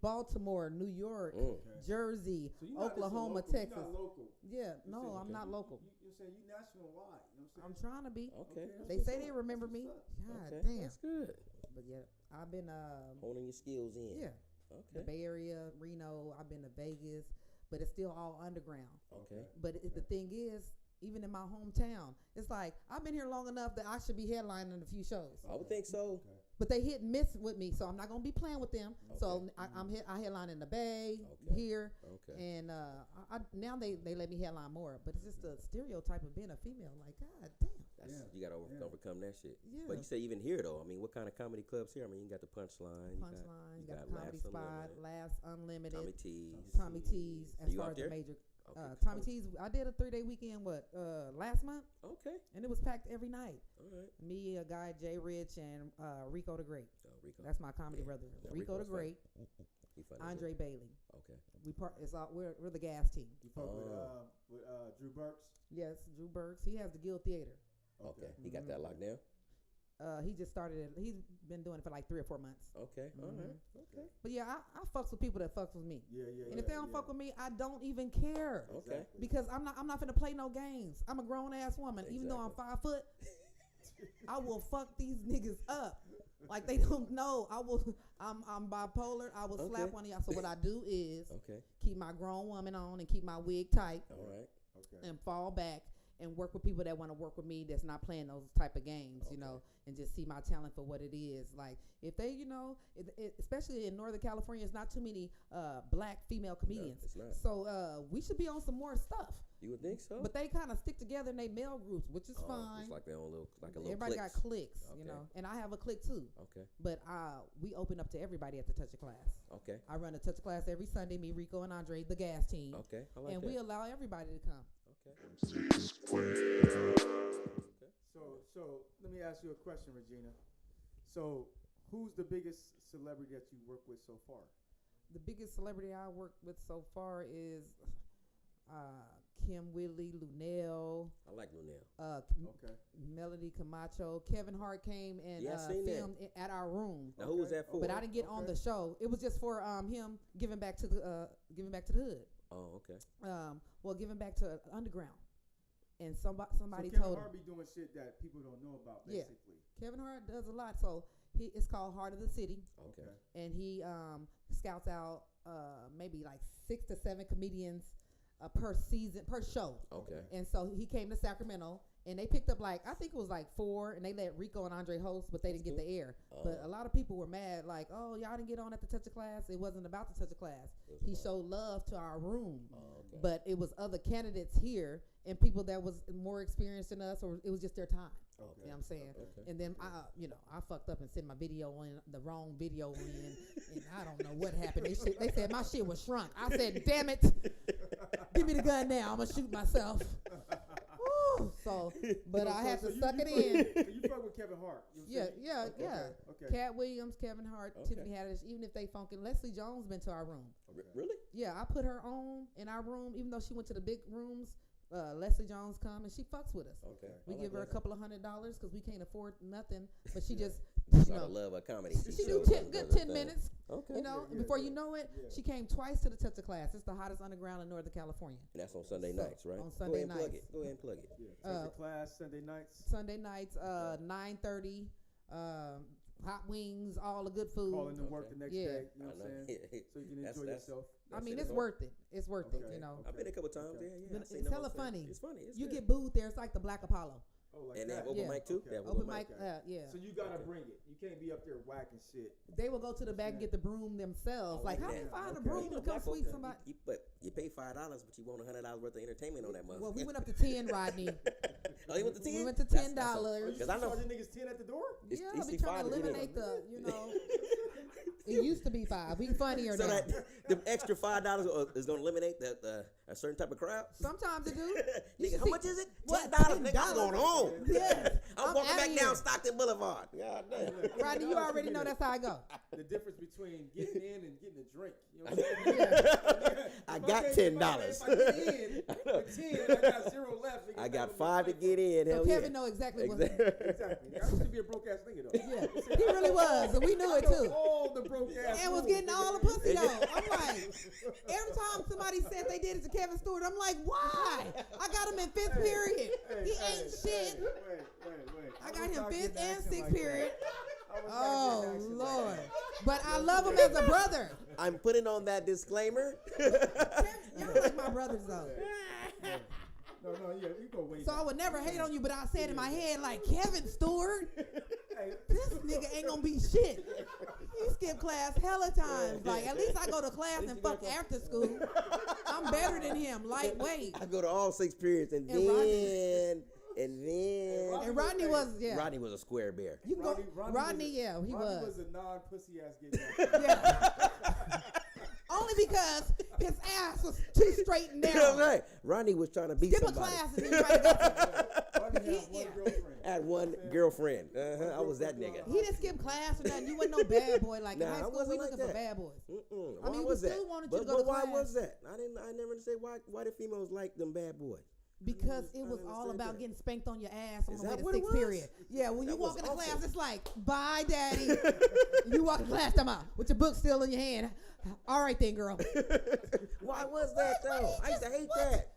Baltimore, New York, Mm. Jersey, So you're not just a Oklahoma, local, Texas. You're not local. Yeah, You no, said- I'm not local. You're saying you national wide. You know what I'm I'm saying? trying to be. Okay. that's They what's say up. they remember That's me. what's up. God Okay. damn. That's good. But yeah, I've been Honing your skills in. yeah, the Okay. Bay Area, Reno. I've been to Vegas, but it's still all underground. Okay. But the thing is, even in my hometown, it's like I've been here long enough that I should be headlining a few shows. I would think so. Okay. But they hit and miss with me, so I'm not gonna be playing with them. So Okay. I headline in the Bay Okay. here, Okay. and now they let me headline more. But it's just a stereotype of being a female. Like, God damn. That's, Yeah. You got to Yeah. overcome that shit. Yeah. But you say even here, though. I mean, what kind of comedy clubs here? I mean, you got the Punchline. Punchline, you got the Comedy Laughs Spot, Unlimited, Laughs Unlimited, Tommy T's. Tommy T's, Are as you far out as the there? major. Okay. Tommy T's, I did a 3-day weekend, last month, Okay. and it was packed every night. All right. Me, a guy, Jay Rich, and Rico the Great. Oh, Rico. That's my comedy Yeah. brother. Yeah, Rico the Rico's funny. Great, He funny. Andre Bailey. Okay. We're the gas team. You fuck Oh. with Drew Burks? Yes, Drew Burks. He has the Guild Theater. Okay. He got that locked down? He just started it. He's been doing it for like 3 or 4 months. Okay. All Mhm. right. Okay. But yeah, I fucks with people that fucks with me. Yeah, yeah. And if they don't fuck with me, I don't even care. Okay. Exactly. Because I'm not finna play no games. I'm a grown ass woman. Even though I'm 5 foot, I will fuck these niggas up. Like they don't know. I'm bipolar. I will slap Okay. one of y'all. So what I do is Okay. keep my grown woman on and keep my wig tight All right. Okay. and fall back and work with people that want to work with me that's not playing those type of games, you know, and just see my talent for what it is. Like if they, you know, especially in Northern California, it's not too many black female comedians. it's not. So we should be on some more stuff. You would think so? But they kind of stick together in their male groups, which is fine. It's like their own little, like a little Everybody cliques. got cliques, you Okay. know, and I have a clique too. Okay. But we open up to everybody at the Touch of Class. Okay. I run a Touch of Class every Sunday. Me, Rico, and Andre, the gas team, Okay. I like and that. we allow everybody to come. Okay. So let me ask you a question, Regina. So who's the biggest celebrity that you work with so far? The biggest celebrity I worked with so far is Kim Whitley, Lunel, I like Lunel. Okay. Melody Camacho. Kevin Hart came and Yeah, I seen that. filmed at our room. Now, who was that for? But I didn't get on Okay. the show. It was just for him giving back to the hood. Oh, okay. Giving back to underground. And somebody So Kevin told him. Hart be doing shit that people don't know about, Yeah. basically. Kevin Hart does a lot. So it's called Heart of the City, Okay. and he scouts out maybe like 6 to 7 comedians per season, per show. Okay. And so he came to Sacramento, and they picked up like, I think it was like 4, and they let Rico and Andre host, but they didn't get the air. But a lot of people were mad, like, oh, y'all didn't get on at the Touch of Class. It wasn't about the Touch of Class. He showed love to our room. Okay. But it was other candidates here and people that was more experienced than us, or it was just their time. Okay. You know what I'm saying? Okay. And then I fucked up and sent my video in, the wrong video in, and I don't know what happened. They said my shit was shrunk. I said, damn it, give me the gun now. I'm gonna shoot myself. Woo. Woo! So, but So- I had so to you- suck you it fuck- in. So you fuck with Kevin Hart. You know what I'm Yeah, saying? yeah. Okay. Cat Williams, Kevin Hart, Okay. Tiffany Haddish, even if they funkin'. Leslie Jones been to our room. Really? Yeah, I put her on in our room, even though she went to the big rooms. Leslie Jones come and she fucks with us. Okay. We I give her like a couple of $100 because we can't afford nothing, but she just, that. you Sort know, of love a comedy. she do shows 10, and good does 10 that. minutes, Okay. you know, Yeah, and before yeah. you know it, Yeah. she came twice to the Touch of Class. It's the hottest underground in Northern California. And that's on Sunday So, nights, right? on Go Sunday ahead and plug nights. it. Go ahead and plug it. Yeah. Touch of Class Sunday nights. Sunday nights, 9:30, hot wings, all the good food. Calling to work the next Yeah. day. You know I what I'm know. saying? So you can That's- enjoy that's- yourself. I mean, it. it's worth it. It's worth it, Okay. you know. I've been a couple times. Okay. Yeah. But I've seen it's them hella on stage. funny. It's funny. It's You good. get booed there. It's like the Black Apollo. Oh, like And they that. have open Yeah. mic too. Okay. They have Open mic, Okay. yeah. So you gotta bring it. You can't be up there whacking shit. They will go to the back and get the broom themselves. I Like, like how do you that. find a Okay. broom You to know, come black sweep folks, somebody? But you pay $5, but you want $100 worth of entertainment on that motherfucker. Well, we went up to 10, Rodney. Oh, you went to 10? We went to That's- $10. You Because I know charging niggas 10 at the door? it's Yeah, usually we trying to $5 to get in. eliminate the, you know. It used to be 5. We funnier So now. that the extra $5 is going to eliminate a certain type of crowd. Sometimes it do. You Nigga, should how see- much is it? What? $10. Nigga, I'm going $10. home. Yes. I'm I'm walking outta back here. down Stockton Boulevard. God damn. Rodney, you already know that's how I go. The difference between getting in and getting a drink. You know what I'm saying? I If got get- $10. If I get in with 10, I got 0 left. Nigga, I got I'm 5 to like, get in. So Hell Kevin yeah. know exactly what. Exactly. Exactly. I used to be a broke ass nigga though. Yeah, he really was, and we knew it too. All the broke ass. And was moves, getting nigga. all the pussy though. I'm like, every time somebody said they did it to Kevin Stewart, I'm like, why? I got him in 5th period. He ain't shit. Wait. I got was him not 5th getting and action 6th like that. period. I was not Oh getting action like Lord. that. But I love him as a brother. I'm putting on that disclaimer. Y'all like my brothers though. No, yeah, you go way So I back. would never hate on you, but I said in my head, like, Kevin Stewart, Hey, this nigga ain't gonna be shit. He skipped class hella times. Like, at least I go to class and fuck after school. I'm better than him, lightweight. I go to all 6 periods and And then And Rodney was, yeah. Rodney was a square bear. You can go, Rodney, was yeah, he Rodney was. was a non-pussy ass gay guy. Yeah. Only because his ass was too straight and You know what I'm narrow. saying? Rodney was trying to beat Skip a somebody. class and then try to go to. Rodney had Yeah. one girlfriend. Had one girlfriend. I was that nigga. He didn't skip class or nothing. You wasn't no bad boy. Like in Nah, high I school, wasn't we like looking for that. bad boys. Why I mean, we was that? still wanted you to But go to why class. was that? I never understand why the females like them bad boys. Because it I was understand all about that. getting spanked on your ass on Is the way that to what it 6th was? period. Yeah, when That you walk was into awful. class, it's like, bye, daddy. You walk in class, come out with your book still in your hand. All right then, girl. Why was that though? I used to hate that.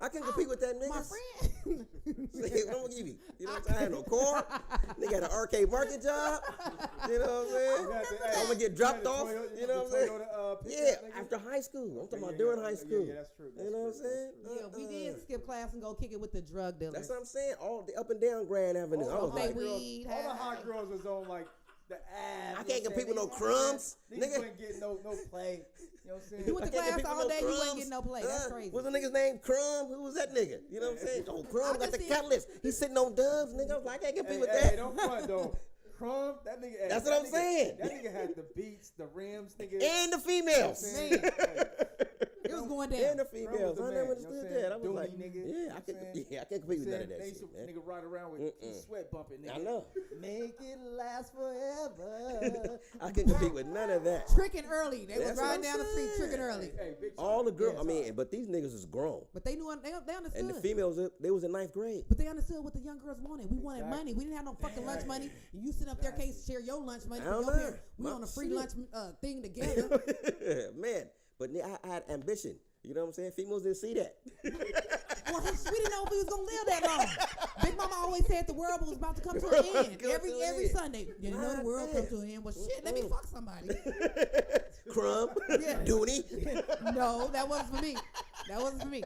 I couldn't compete with that nigga. My friend. Don't give me. You know what I'm saying? I had no car. Nigga had an arcade market job. You know what I'm saying? I'm gonna get dropped off. You know what I'm saying? Yeah, after high school. I'm talking about during high school. Yeah, that's true. You know what I'm saying? Yeah, we did skip class and go kick it with the drug dealers. That's what I'm saying. All the up and down Grand Avenue. I All was the They like, hot girls, weed, all the had- hot girls was on like the ass. I can't compete with no crumbs, These nigga. wouldn't get no play. You know what I'm saying? You went to I can't class compete all with day, you Crumbs. wasn't getting no play. That's crazy. What's the nigga's name? Crumb? Who was that nigga? You know what I'm saying? Oh, Crumb I got the can see- catalyst. He's sitting on dubs, nigga. I was like, I can't compete with Hey, that. don't front though. Crumb, that nigga. hey, That's that what I'm nigga- saying. That nigga had the beats, the rims, nigga. And the females. Man. It was going down. And the Crumb females. was the I man, never you know what understood I'm saying? that. I was Dooney like, nigga, yeah, you know I what can't, I'm saying? yeah, I can't compete with none of that They used shit, to man. nigga ride around with sweat bumping, nigga. I know. Make it last forever. I couldn't compete with none of that. Tricking early. They was That's what riding I'm down the street saying. tricking early. Hey, big All the girls, Yeah, I mean, but these niggas is grown. But they knew they understood. And the females, they was in 9th grade. But they understood what the young girls wanted. We wanted Exactly. money. We didn't have no fucking lunch money. You sit up there, can't share your lunch money. I for don't your know. parents. We My on a free shit. lunch thing together. Man, but I had ambition. You know what I'm saying? Females didn't see that. Well, we didn't know if we was gonna live that long. Big Mama always said the world was about to come to an end. Come Every to an every end. Sunday. You know the world come to an end. Well, shit, let me fuck somebody. Crumb, Yeah. Dooney. No, that wasn't for me. That wasn't for me.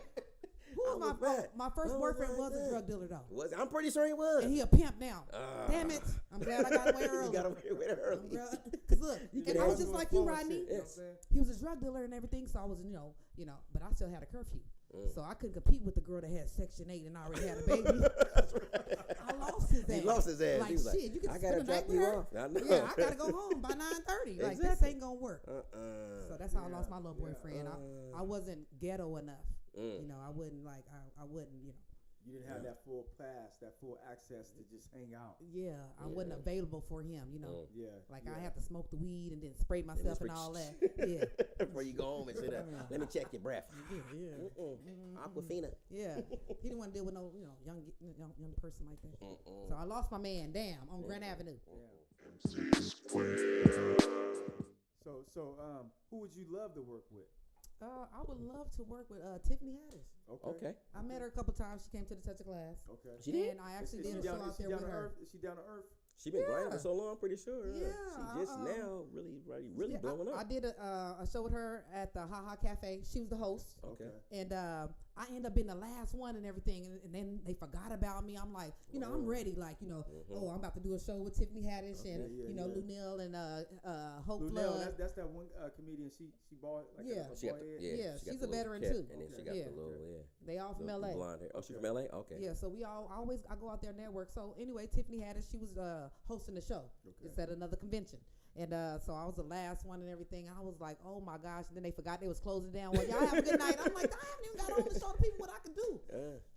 Who I was was my bad. my first I was boyfriend like was a that. drug dealer though, I'm pretty sure he was. and he a pimp now. Damn it! I'm glad I got away You early. got away with it early. Cause look, can and I was ask just him like on you, phone Rodney. shit, you know what I'm saying? He was a drug dealer and everything, so I was, but I still had a curfew. So I couldn't compete with the girl that had Section 8 and already had a baby. I lost his ass. He lost his ass. Like, He was like, shit, you can I spend gotta the night drop with you her? off. I know. Yeah, I gotta go home by 9:30. Like, this Exactly. ain't gonna work. So that's how I lost my little boyfriend. I wasn't ghetto enough. You know, I wouldn't like, I wouldn't, You didn't have that full pass, that full access to just hang out. Yeah, I wasn't available for him, you know. Yeah. Like I had to smoke the weed and then spray myself and all that. Yeah. Before you go home and sit up, let me check your breath. Yeah. Aquafina. Yeah. He didn't want to deal with no, young person like that. So I lost my man, on Grand Avenue. So who would you love to work with? I would love to work with Tiffany Haddish. Okay. I met her a couple times. She came to the Touch of Glass. Okay. She did? And I actually Is did a she show down- out there with her. Is she down to earth? She been grinding Yeah. for so long, pretty sure. Yeah, She just now really Yeah, blowing I up. did a show with her at the Ha Ha Cafe. She was the host. Okay. And I ended up being the last one and everything. And then they forgot about me. I'm like, I'm ready. Like, oh, I'm about to do a show with Tiffany Haddish and, Lunel and Hope Lunel, Flood. that's that one comedian. She bought like Yeah. a She got bald the, head. Yeah, she got she's the a little veteran cat, too. And then she got Yeah. the little, They all from the LA. blonde hair. Oh, she from LA? Okay. Yeah, so I go out there and network. So anyway, Tiffany Haddish, she was hosting the show. It's at another convention. And so I was the last one and everything. I was like, oh my gosh. And then they forgot they was closing down. Well, y'all have a good night. I'm like, I haven't even got on to show the people what I can do.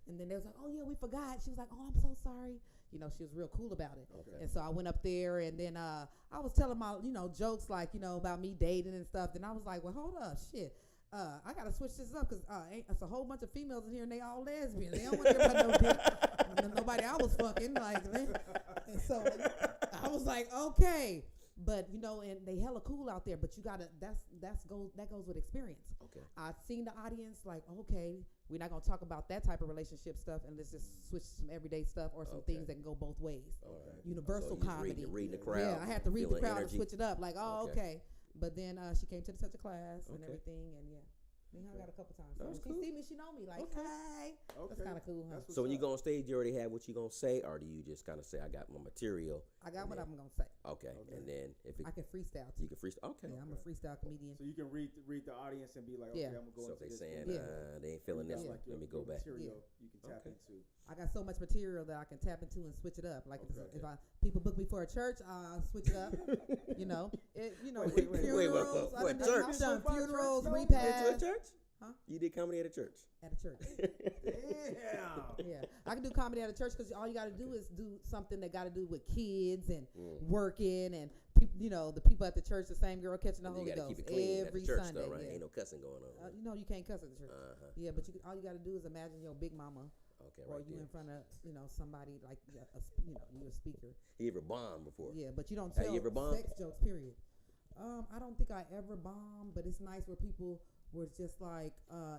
And then they was like, oh yeah, we forgot. She was like, oh, I'm so sorry. She was real cool about it. Okay. And so I went up there and then I was telling my, jokes like, about me dating and stuff. Then I was like, well, hold up, shit. I gotta switch this up because it's a whole bunch of females in here and they all lesbians. They don't want to hear about no dick. Nobody I was fucking like. And so I was like, okay, but and they hella cool out there. But you gotta that goes with experience. Okay. I've seen the audience like, okay, we're not gonna talk about that type of relationship stuff and let's just switch to some everyday stuff or some things that can go both ways. Okay. Universal So you comedy. reading the crowd. Yeah, I had to read the feeling crowd energy. and switch it up. Like, oh, Okay. okay. But then she came to the Touch of Class and everything, and we hung out a couple times. So That's when cool. she see me, she know me. Like, hey, that's kind of cool, huh? That's So when you what's go on stage, you already have what you gonna say, or do you just kind of say, "I got my material"? I got what then- I'm gonna say. Okay. And then if it, I can freestyle you too. can freestyle. Okay. Yeah, I'm a freestyle comedian. So you can read the audience and be like, okay, Yeah. I'm gonna go So if into they this. saying Yeah. they ain't feeling this That's one, like let me go back. Material you can tap Okay. into. I got so much material that I can tap into and switch it up. Like Okay. if people book me for a church, I'll switch it up. Wait, Funerals. what, I've done church? funerals, No? You went to a repasts church? Huh? You did comedy at a church? at a church. Damn. Yeah, I can do comedy at a church because all you got to do is do something that got to do with kids and working and the people at the church. The same girl catching the You Holy gotta Ghost keep it clean every at the church, Sunday. though, right? Yeah. Ain't no cussing going on. You can't cuss at the church. Yeah, but all you got to do is imagine your big mama Okay, or right you there. in front of somebody like you a speaker. You ever bombed before? Yeah, but you don't Have tell you ever bombed? sex jokes. Period. I don't think I ever bombed, but it's nice where people were just like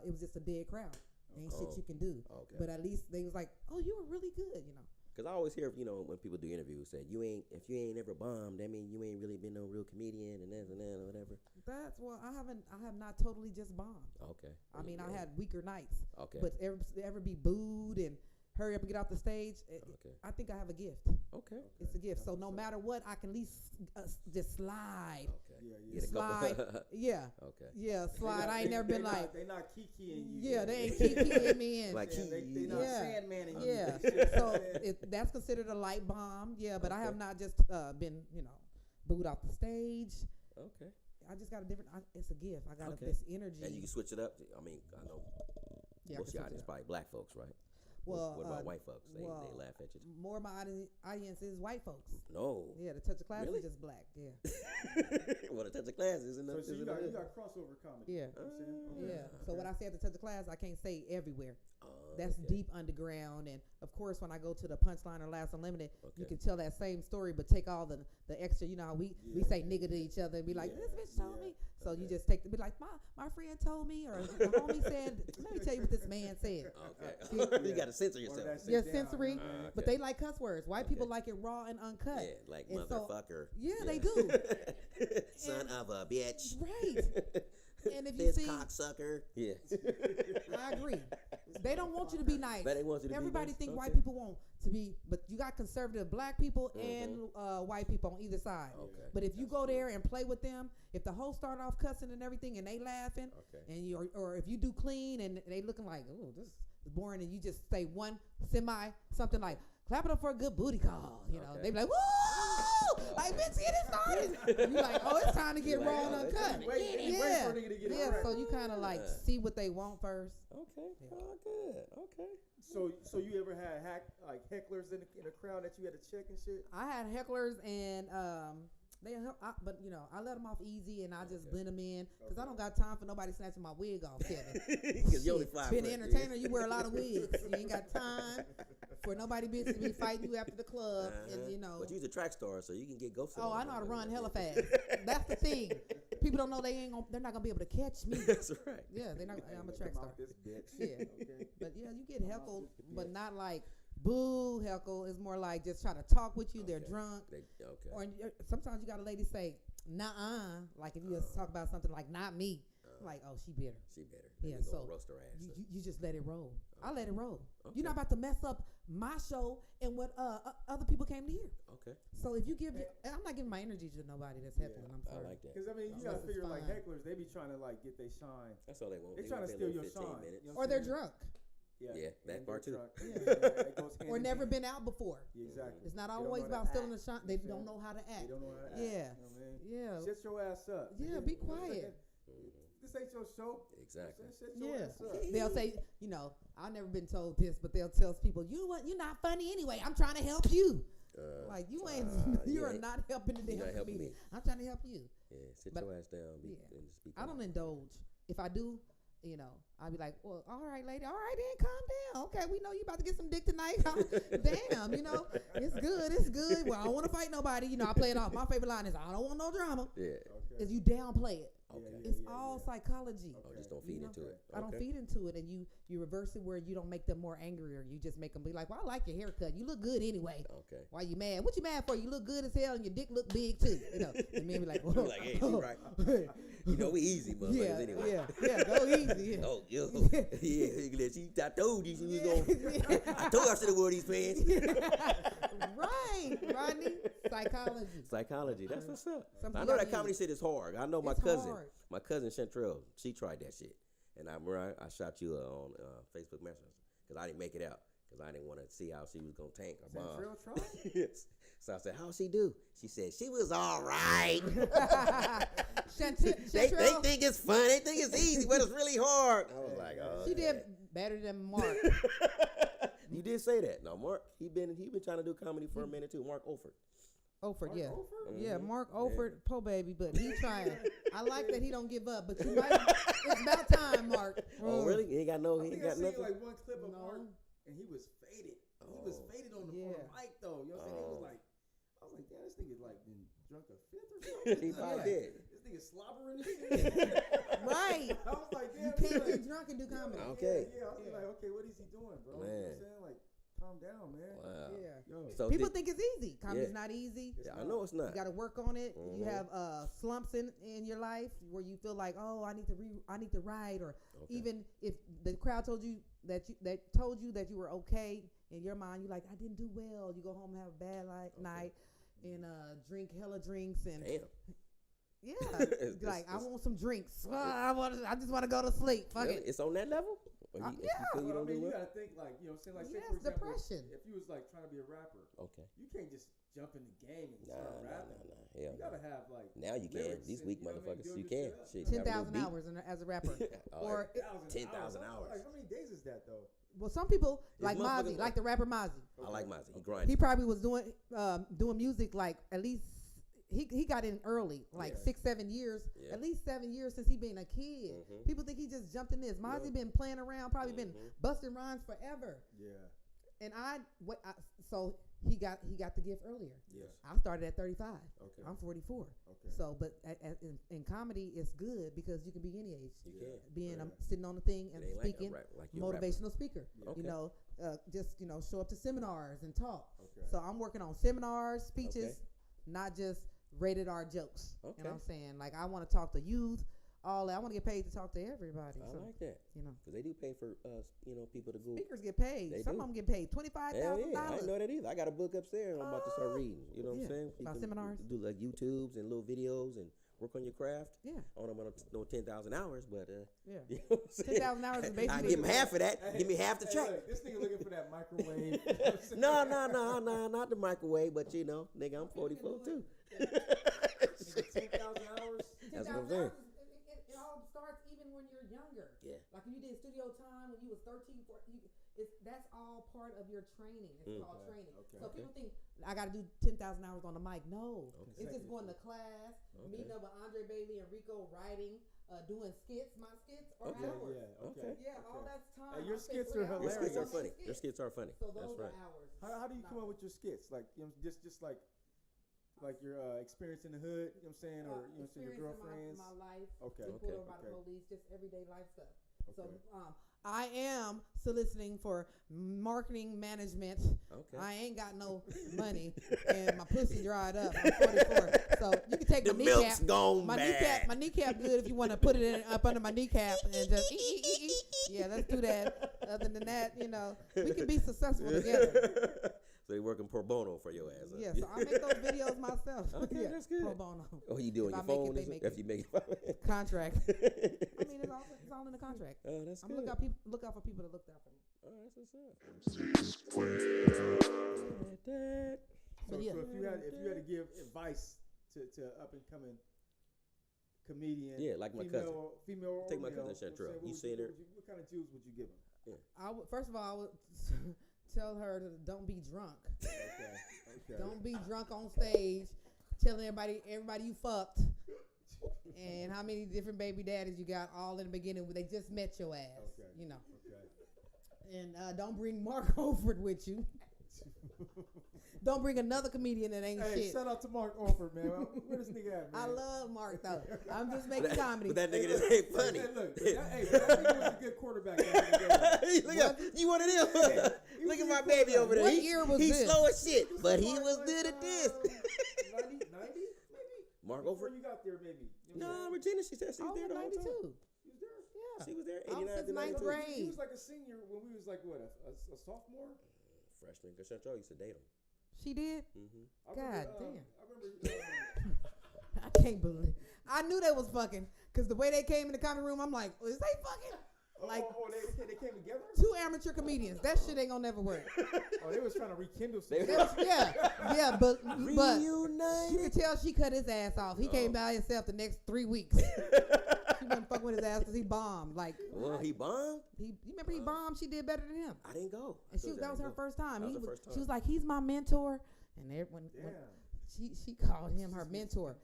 it was just a dead crowd. Ain't shit you can do. Okay. But at least they was like, oh, you were really good, Because I always hear, when people do interviews, say, if you ain't ever bombed, that means you ain't really been no real comedian and that or whatever. I have not totally just bombed. Okay. I mean, I had weaker nights. Okay. But ever be booed and hurry up and get off the stage. Okay. I think I have a gift. Okay. It's a gift. So no matter what, I can at least just slide. Okay. Yeah, Get a Slide. couple. Yeah. Okay. Yeah, slide. I ain't never been like. They not kikiing you. Yeah, they ain't kikiing me in. Like They not Yeah. Sandmaning you. Yeah. So that's considered a light bomb. Yeah, but I have not just been, booed off the stage. Okay. I just got a different. It's a gift. I got Okay. this energy. And you can switch it up. I mean, I know Yeah, I most of can y'all switch it is up. probably black folks, right? Well, what about white folks? They well, laugh at you. More of my audience is white folks. No. Yeah, the Touch of Class Really? is just black. Yeah. Well, the Touch of Class isn't So, it? you got crossover comedy. Yeah. You know what I'm saying? Yeah. So when I say at the Touch of Class, I can't say everywhere. That's okay. deep underground, and of course, when I go to the Punchline or Last Unlimited, you Okay. can tell that same story, but take all the extra. You know how we say nigga to each other and be like, this bitch told me. So you just be like, my friend told me, or the homie said. Let me tell you what this man said. Okay. You got to censor yourself. Yeah, sensory, but Okay. they like cuss words. White people like it raw and uncut. Yeah, like And so- motherfucker. yeah, they do. Son of a bitch. Right. And if you This see, cocksucker. Yeah. I agree. They don't want you to be nice. But they want you to be Everybody nice. think Okay. white people want to be, but you got conservative black people and white people on either side. Okay. But if you go there and play with them, if the host start off cussing and everything and they laughing, Okay. and you or if you do clean and they looking like, oh, this is boring, and you just say one something like, clap it up for a good booty call, Okay. they be like, woo, like bitch, get it started. And you like, oh, it's time to get Like, raw and oh, uncut. Wait for a nigga to get it Yeah, right. so you kind of like see what they want first. Okay. Oh, good. Okay. So you ever had hecklers in the crowd that you had to check and shit? I had hecklers and but I let them off easy and I just blend them in because I don't got time for nobody snatching my wig off, Kevin. Because you only 5 Being an foot. entertainer, you wear a lot of wigs. You ain't got time for nobody bitch to be fighting you after the club, and But you's a track star, so you can get ghosted. Oh, I know how to run hella fast. That's the thing. People don't know they're not gonna be able to catch me. That's right. Yeah, they're not. I'm a track star. This bitch. Yeah, Okay. but yeah, you get heckled, but not like boo heckle. It's more like just trying to talk with you. They're drunk, or sometimes you got a lady say, "Nah," like if you just talk about something like "not me," like "Oh, she bitter." She better. Yeah, so roast her ass. you just let it roll. I let it roll. Okay. You're not about to mess up my show and what other people came to hear. Okay. So if you give, and I'm not giving my energy to nobody that's heckling. I'm I sorry. like that. Because I mean, you gotta figure like hecklers, they be trying to like get they shine. That's all they want. They trying to want steal their your little 15 shine. minutes. You know Or they're drunk, Yeah, that and part they're too. drunk. Yeah, it goes hand or in never hand. been out before. Yeah, exactly. It's not They don't always know how about to stealing act. the shine. They don't know how to act. They don't know how to act. Yeah. You know what I mean? Yeah. Shut your ass up. Yeah, be quiet. This ain't your show. Exactly. Shut your Yeah. ass up. They'll say, I've never been told this, but they'll tell people, you're not funny anyway. I'm trying to help you. Like you ain't, you are not helping the You're not damn helping comedian. me. I'm trying to help you. Yeah, sit But- your ass down. And speak I up. don't indulge. If I do, I'll be like, well, all right, lady. All right, then calm down. Okay, we know you about to get some dick tonight. Damn, it's good. It's good. Well, I don't want to fight nobody. I play it off. My favorite line is, I don't want no drama. Yeah. Okay. Is you downplay it. Okay. It's all psychology. Oh, just don't feed into it. I don't feed into it, and you reverse it where you don't make them more angrier. You just make them be like, well, I like your haircut. You look good anyway. Okay. Why you mad? What you mad for? You look good as hell, and your dick look big too. And men be like, You're like, hey, she right. We easy, motherfuckers. Anyway. Yeah, go easy. Yeah. Oh, yeah. I told you she was going. I told you I should have wore these pants. Right, Rodney. Psychology. That's what's up. Something I know you that gotta comedy use. shit is hard. I know It's hard. my cousin Chantrell, she tried that shit. And I remember I shot you on Facebook Messenger because I didn't make it out because I didn't want to see how she was going to tank or bomb. Trail trial? Yes. So I said, how'd she do? She said, she was all right. They Chantrell, think it's fun. They think it's easy, but it's really hard. I was like, oh. she did better than Mark. You did say that. No, Mark, he been trying to do comedy for a minute too. Mark Olford. Oford, yeah. Oford? Yeah, Mhm. Mark Yeah. Oford, po baby, but he trying. I like that he don't give up, but you might. It's about time, Mark. Oh, really? He ain't got I he think ain't I got seen nothing. like one clip of No. Mark, and he was faded. He was faded on the mic though. You know what I'm saying? He was Oh. like, I was like, damn, this nigga like been drunk a fifth or something. He probably Like, did. This nigga slobbering and shit. Right. I was like, damn. You he's can't like, be drunk and do comedy. Okay. Yeah, I was like, okay, what is he doing, bro? You know what Man. I'm saying? Like, calm down, man. Wow. Yeah. Yo. So People did- think it's easy. Comedy's Yeah. not easy. yeah, I know it's You not. got to work on it. You Mhm. have slumps in your life where you feel like, oh, I need to write, or Okay. even if the crowd told you that you were okay in your mind, you like, I didn't do well. You go home and have a bad night and drink hella drinks and Damn. yeah, It's- like I it's- want some drinks. I just want to go to sleep. Fuck Really? it. It's on that level? Or Yeah. if you feel you Well, I don't do mean, you well? gotta think like, you know what I'm saying? Like, say Yes, for example, depression. if you was like trying to be a rapper, Okay. you can't just jump in the game and Nah. start rapping. Hell You no. gotta have like Now you can. lyrics These and, weak you know what I mean, motherfuckers, build you your can. shit up. Shit, 10,000 got a hours as a rapper. Oh, Or 10,000 hours. Like, how many days is that though? well, some people like motherfuckers Mozzie, like the rapper Mozzie. I like Mozzie. He He grinding. probably was doing music like at least he got in early, like 6-7 years, Yeah. at least 7 years since he been a kid. Mhm. People think he just jumped in this. Mozzie been playing around, probably been Mhm. busting rhymes forever. Yeah. And so he got the gift earlier. Yes. I started at 35. Okay. I'm 44. Okay. So, but in comedy, it's good because you can be any age. You can. Being Yeah. sitting on the thing and It ain't speaking, like you're a rapper. motivational speaker. Okay. Just show up to seminars and talk. Okay. So I'm working on seminars, speeches, Okay. not just rated R jokes. You know Okay. what I'm saying? Like I want to talk to youth, all that. I want to get paid to talk to everybody. I So, like that. Because they do pay for people to go. speakers get paid. They Some do. of them get paid Hell $25,000. yeah, I didn't know that either. I got a book upstairs. I'm about to start reading. You know what Yeah. I'm saying? About People seminars? do like YouTubes and little videos and work on your craft. Yeah. I don't know about 10,000 hours, but Yeah. you know what I'm saying? 10,000 hours is I basically. give him half of that. Give me half the Hey, check. look, this nigga looking for that microwave. No, not the microwave, but nigga, I'm 44 too. Nigga, 10,000 hours. That's what I'm 10,000 saying. hours it all starts even when you're younger. Yeah. Like when you did studio time when you was 13, 14, that's all part of your training. It's called training. Okay. So people think I got to do 10,000 hours on the mic. No, it's just going to class, meeting up with Andre Bailey and Rico, writing, doing skits. My skits are hours. All that's time. Your I say skits 3 are hours. Your skits are hilarious. funny. Your skits are funny. So those That's right. are hours. How do you come up with your skits? Like just like your experience in the hood. You know what I'm saying, or you know, your girlfriends. My life. Okay. Being pulled over by the police. Just everyday life stuff. Okay. So I am soliciting for marketing management. Okay. I ain't got no money and my pussy dried up. I'm 44. So you can take The my milk's kneecap. gone My bad. kneecap good if you want to put it in, up under my kneecap and just Yeah, let's do that. Other than that, you know, we can be successful together. So you're working pro bono for your ass. Huh? Yeah, so I make those videos myself. Okay, that's good. Pro bono. Oh, you do on If your I make phone? it, they is make If it. you make it. Contract. I mean, it's all in the contract. Oh, that's I'm good. look out for people to look out for me. Oh, that's what's up. MC Square. So, But yeah. so if you had to give advice to up and coming comedian, Yeah, like my cousin. female, Take my or male, cousin Chantrell. what You would seen her? What kind of juice would you give him? First of all, I would tell her to don't be drunk. Okay. Don't be drunk on stage, telling everybody you fucked, and how many different baby daddies you got all in the beginning when they just met your ass. Okay. You know. Okay. And don't bring Mark Holford with you. Don't bring another comedian that ain't Hey, shit. shout out to Mark Orford, man. Where this nigga at, man? I love Mark though. I'm just making comedy. But that nigga just ain't funny. Hey, look, that nigga was a good quarterback. Look at you one of them. Look at my baby over there. What year was He's this? slow as shit, but he was good at this. 90, maybe? Mark Before Overford? you got there, maybe. No, Regina, she said she I was was there the whole time. 92. She was there? Yeah. She was there, I was 89 since to ninth 92. grade. He was like a senior when we was like, what, a sophomore? Freshman, because Chantrell used to date him. She did? Mm-hmm. God damn. I remember. I can't believe. I knew they was fucking because the way they came in the comedy room, I'm like, is they fucking? Like they came together? two amateur comedians. That shit ain't gonna never work. Oh, they was trying to rekindle They something. Yeah, but you Reunited. could tell she cut his ass off. He came by himself the next 3 weeks. She wasn't fucking with his ass because he bombed. Like, Well, he bombed? you remember he bombed? She did better than him. I didn't go. And that was her first time. That was her first time. She was like, he's my mentor. And when she called him her mentor.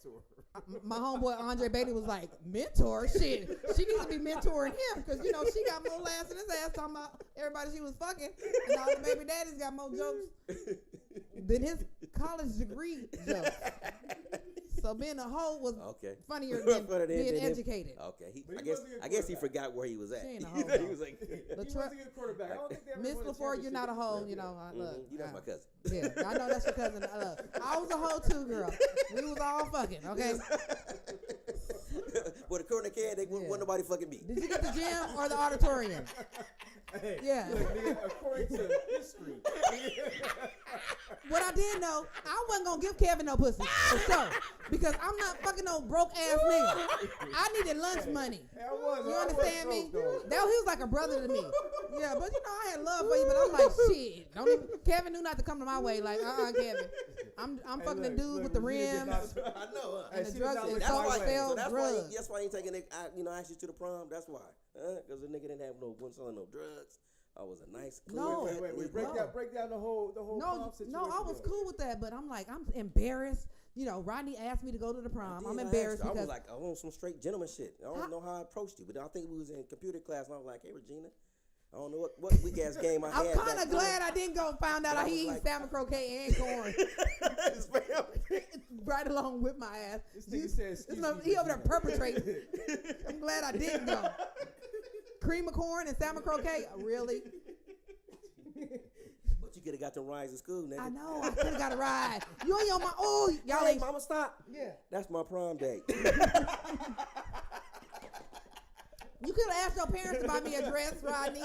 My homeboy Andre Bailey was like, mentor? Shit. She needs to be mentoring him because, you know, she got more laughs in his ass talking about everybody she was fucking. And all the baby daddies got more jokes than his college degree jokes. So being a hoe was funnier than being educated. Okay, I I guess he forgot where he was at. She ain't a He hoe, was like, He was a good quarterback. I don't think they ever Miss won a LaFleur, you're not a hoe. championship. You know, look. you know my cousin. Yeah, I know that's your cousin. I was a hoe too, girl. We was all fucking, okay? Well, the corner can, they wasn't nobody fucking me. Did you get the gym or the auditorium? Hey, Yeah. look, nigga, according to history. What I did know, I wasn't gonna give Kevin no pussy for sure, because I'm not fucking no broke ass nigga. I needed lunch money. You understand me? He was like a brother to me. Yeah, but you know I had love for you, but I'm like shit. Kevin knew not to come to my way. Like Kevin, I'm fucking the dude with the rims I know. and the drugs and That's why. sell So that's drugs. why he ain't taking ask you to the prom. That's why. Because the nigga didn't have wasn't selling no drugs. I was a nice. No. Wait. Break down the whole prom situation. No, I was cool with that, but I'm like, I'm embarrassed. You know, Rodney asked me to go to the prom. I'm embarrassed I because was like, I want some straight gentleman shit. I don't know how I approached you, but I think we was in computer class, and I was like, hey, Regina, I don't know what weak ass game I had. I'm kind of glad I didn't go find out he eats salmon croquet and corn right along with my ass. This nigga said, excuse me, He over there perpetrating. I'm glad I didn't go. Cream of corn and salmon croquet? Really? But you could have got them rides in school, nigga. I know. I could have got a ride. You ain't on my. Oh, y'all Hey, ain't. mama, stop. Yeah. That's my prom date. You could have asked your parents to buy me a dress, Rodney.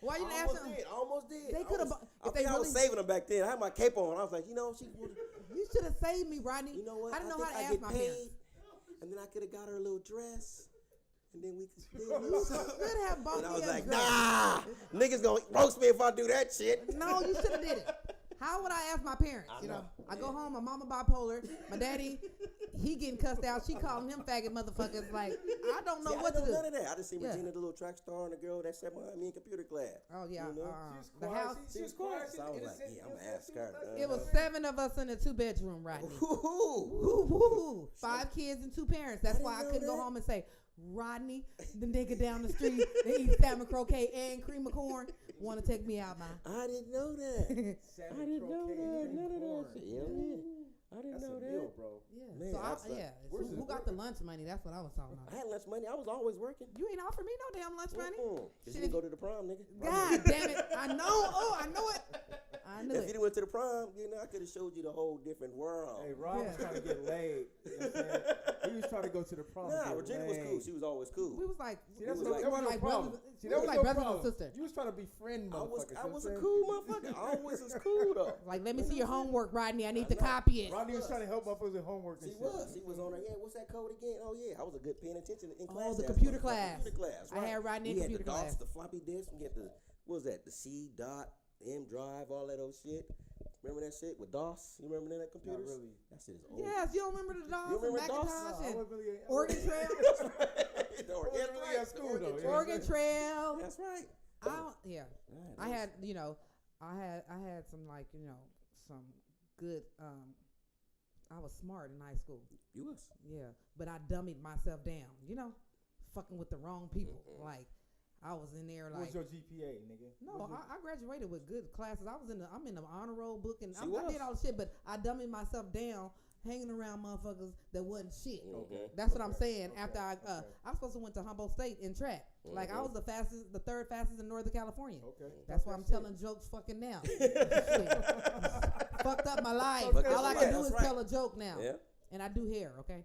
Why you didn't ask them? I almost did. They could have. I was saving them back then. I had my cape on. I was like, You should have saved me, Rodney. you know what? I didn't know think how to I ask get my paid, parents. and then I could have got her a little dress, and then we could still You should have bought And I me was a like, dress. nah, niggas gonna roast me if I do that shit. No, you should have did it. How would I ask my parents? You know. I go home, my mama bipolar, my daddy, he getting cussed out. She calling him faggot motherfuckers. Like, I don't know what to do. None of that. I just see Regina, the little track star, and the girl that sat behind me in computer class. Oh yeah, You know? the house. She was quiet. So I was like, yeah, I'm gonna ask her. It was 7 of us in a 2-bedroom, Rodney. Woo-hoo. 5 kids and 2 parents. That's why I know couldn't go that. home and say, Rodney, the nigga down the street, they eat salmon croquet and cream of corn. Want to take me out, man? I didn't know that. Salmon croquet, None of that corn. shit. Yeah. I didn't That's know a that. meal, bro. Yeah. Man, So that's like- so who got the lunch money? That's what I was talking I about. had lunch money. I was always working. You ain't offer me no damn lunch money. Cause you Shit. didn't go to the prom, nigga. God damn it! I know. Oh, I know it. I knew If you it. didn't went to the prom, you know, I could have showed you the whole different world. Hey, Rob was trying to get laid. You know what I'm saying? He was trying to go to the prom. Nah, and get Regina was laid. cool. She was always cool. We was like, See, that's was what like- that was no like problem. brothers- See, we that was was like no brothers and problem. sisters. You was trying to befriend I was motherfuckers. a cool motherfucker. I always was cool though. like, let me see your homework, Rodney. I need to know. copy it. Rodney was trying to help motherfuckers with homework and She shit. was on her. Yeah, what's that code again? Oh yeah, I was a good paying attention in class. Oh, the That's computer what- class. Computer class. I Right. had Rodney in We had computer the DOS, class. the floppy disk. We had the what was that? The C dot M drive, all that old shit. Remember that shit with DOS? You remember that computer? Not really. That shit is old. Yes, you don't remember the DOS You and remember DOS? Macintosh I and wasn't really, Oregon Trail? That's right. I wasn't really at school, though, yeah. Oregon Trail. That's right. I had, I had some some good. I was smart in high school. You was. Yeah, but I dummied myself down. Fucking with the wrong people. Like I was in there What like. was your GPA, nigga? No, I graduated with good classes. I'm in the honor roll book, and I was. did all the shit, but I dummied myself down, hanging around motherfuckers that wasn't shit. Okay. That's what I'm saying. Okay, After I was supposed to went to Humboldt State in track. Like I was the third fastest in Northern California. Okay. That's why I'm telling jokes fucking now. Shit. Fucked up my life. Okay, All I yeah, can do that's is right. tell a joke now. Yeah. And I do hair, okay?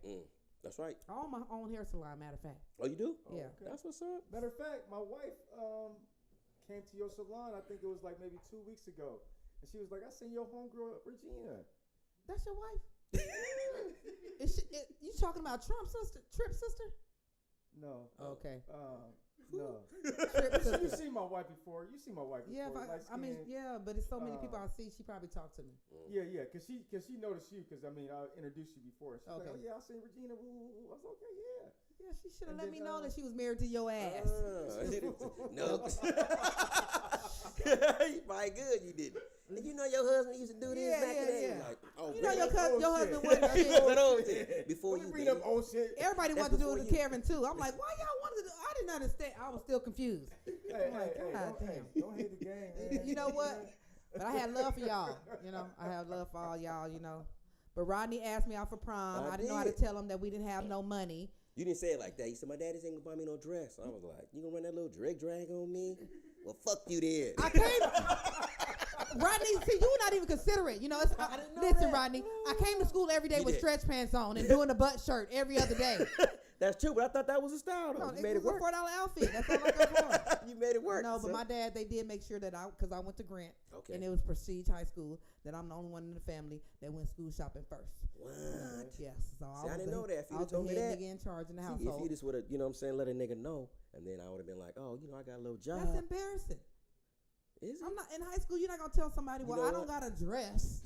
That's right. I own my own hair salon, matter of fact. Oh, you do? Yeah. Okay. That's what's up. Matter of fact, my wife came to your salon. I think it was like maybe 2 weeks ago, and she was like, "I seen your homegirl Regina." That's your wife? You talking about Trip sister? No. Okay. No. Trip You sister. seen my wife before? You seen my wife before? Yeah, I mean, light-skinned. yeah, but it's so many people I see. She probably talked to me. Yeah, cause she noticed you, cause I mean I introduced you before. She's like, Okay. "Oh yeah, I seen Regina." Woo, woo, woo. I was okay, yeah. Yeah, she should have And let then, me know that she was married to your ass. No. You probably good you didn't. And you know your husband used to do this Yeah, back in the day. yeah. Like, oh, You know your Oh, husband shit. wasn't He shit. was old shit. Before Don't you bring did. up old shit. Everybody That's wanted to do before it to you- Kevin too. I'm like, why y'all wanted to do? I didn't understand. I was still confused. Hey, like, hey, God don't, hey, damn. don't hate the game, man. You know what? But I had love for y'all. I had love for all y'all. But Rodney asked me out for prom. I I didn't know how to did. tell him that we didn't have no money. You didn't say it like that. You said, my daddy's ain't gonna buy me no dress. I was like, you gonna run that little drag on me? Well, fuck you then. I came. Rodney, see, you not even considerate. It's, I didn't know listen, that. Rodney, I came to school every day You with did. stretch pants on and doing a butt shirt every other day. That's true, but I thought that was a style though. No, You made it was work. a $4 outfit. That's all I go for. You made it work. No, but son. my dad, they did make sure that because I went to Grant, Okay. and it was Prestige High School, that I'm the only one in the family that went school shopping first. What? Yes. So See, I didn't know that. If I you'd was the told me head that, nigga in charge in the See, household. if you just would have, let a nigga know, and then I would have been like, oh, I got a little job. That's embarrassing. Is it? I'm not in high school. You're not gonna tell somebody, You well, know I don't what? got a dress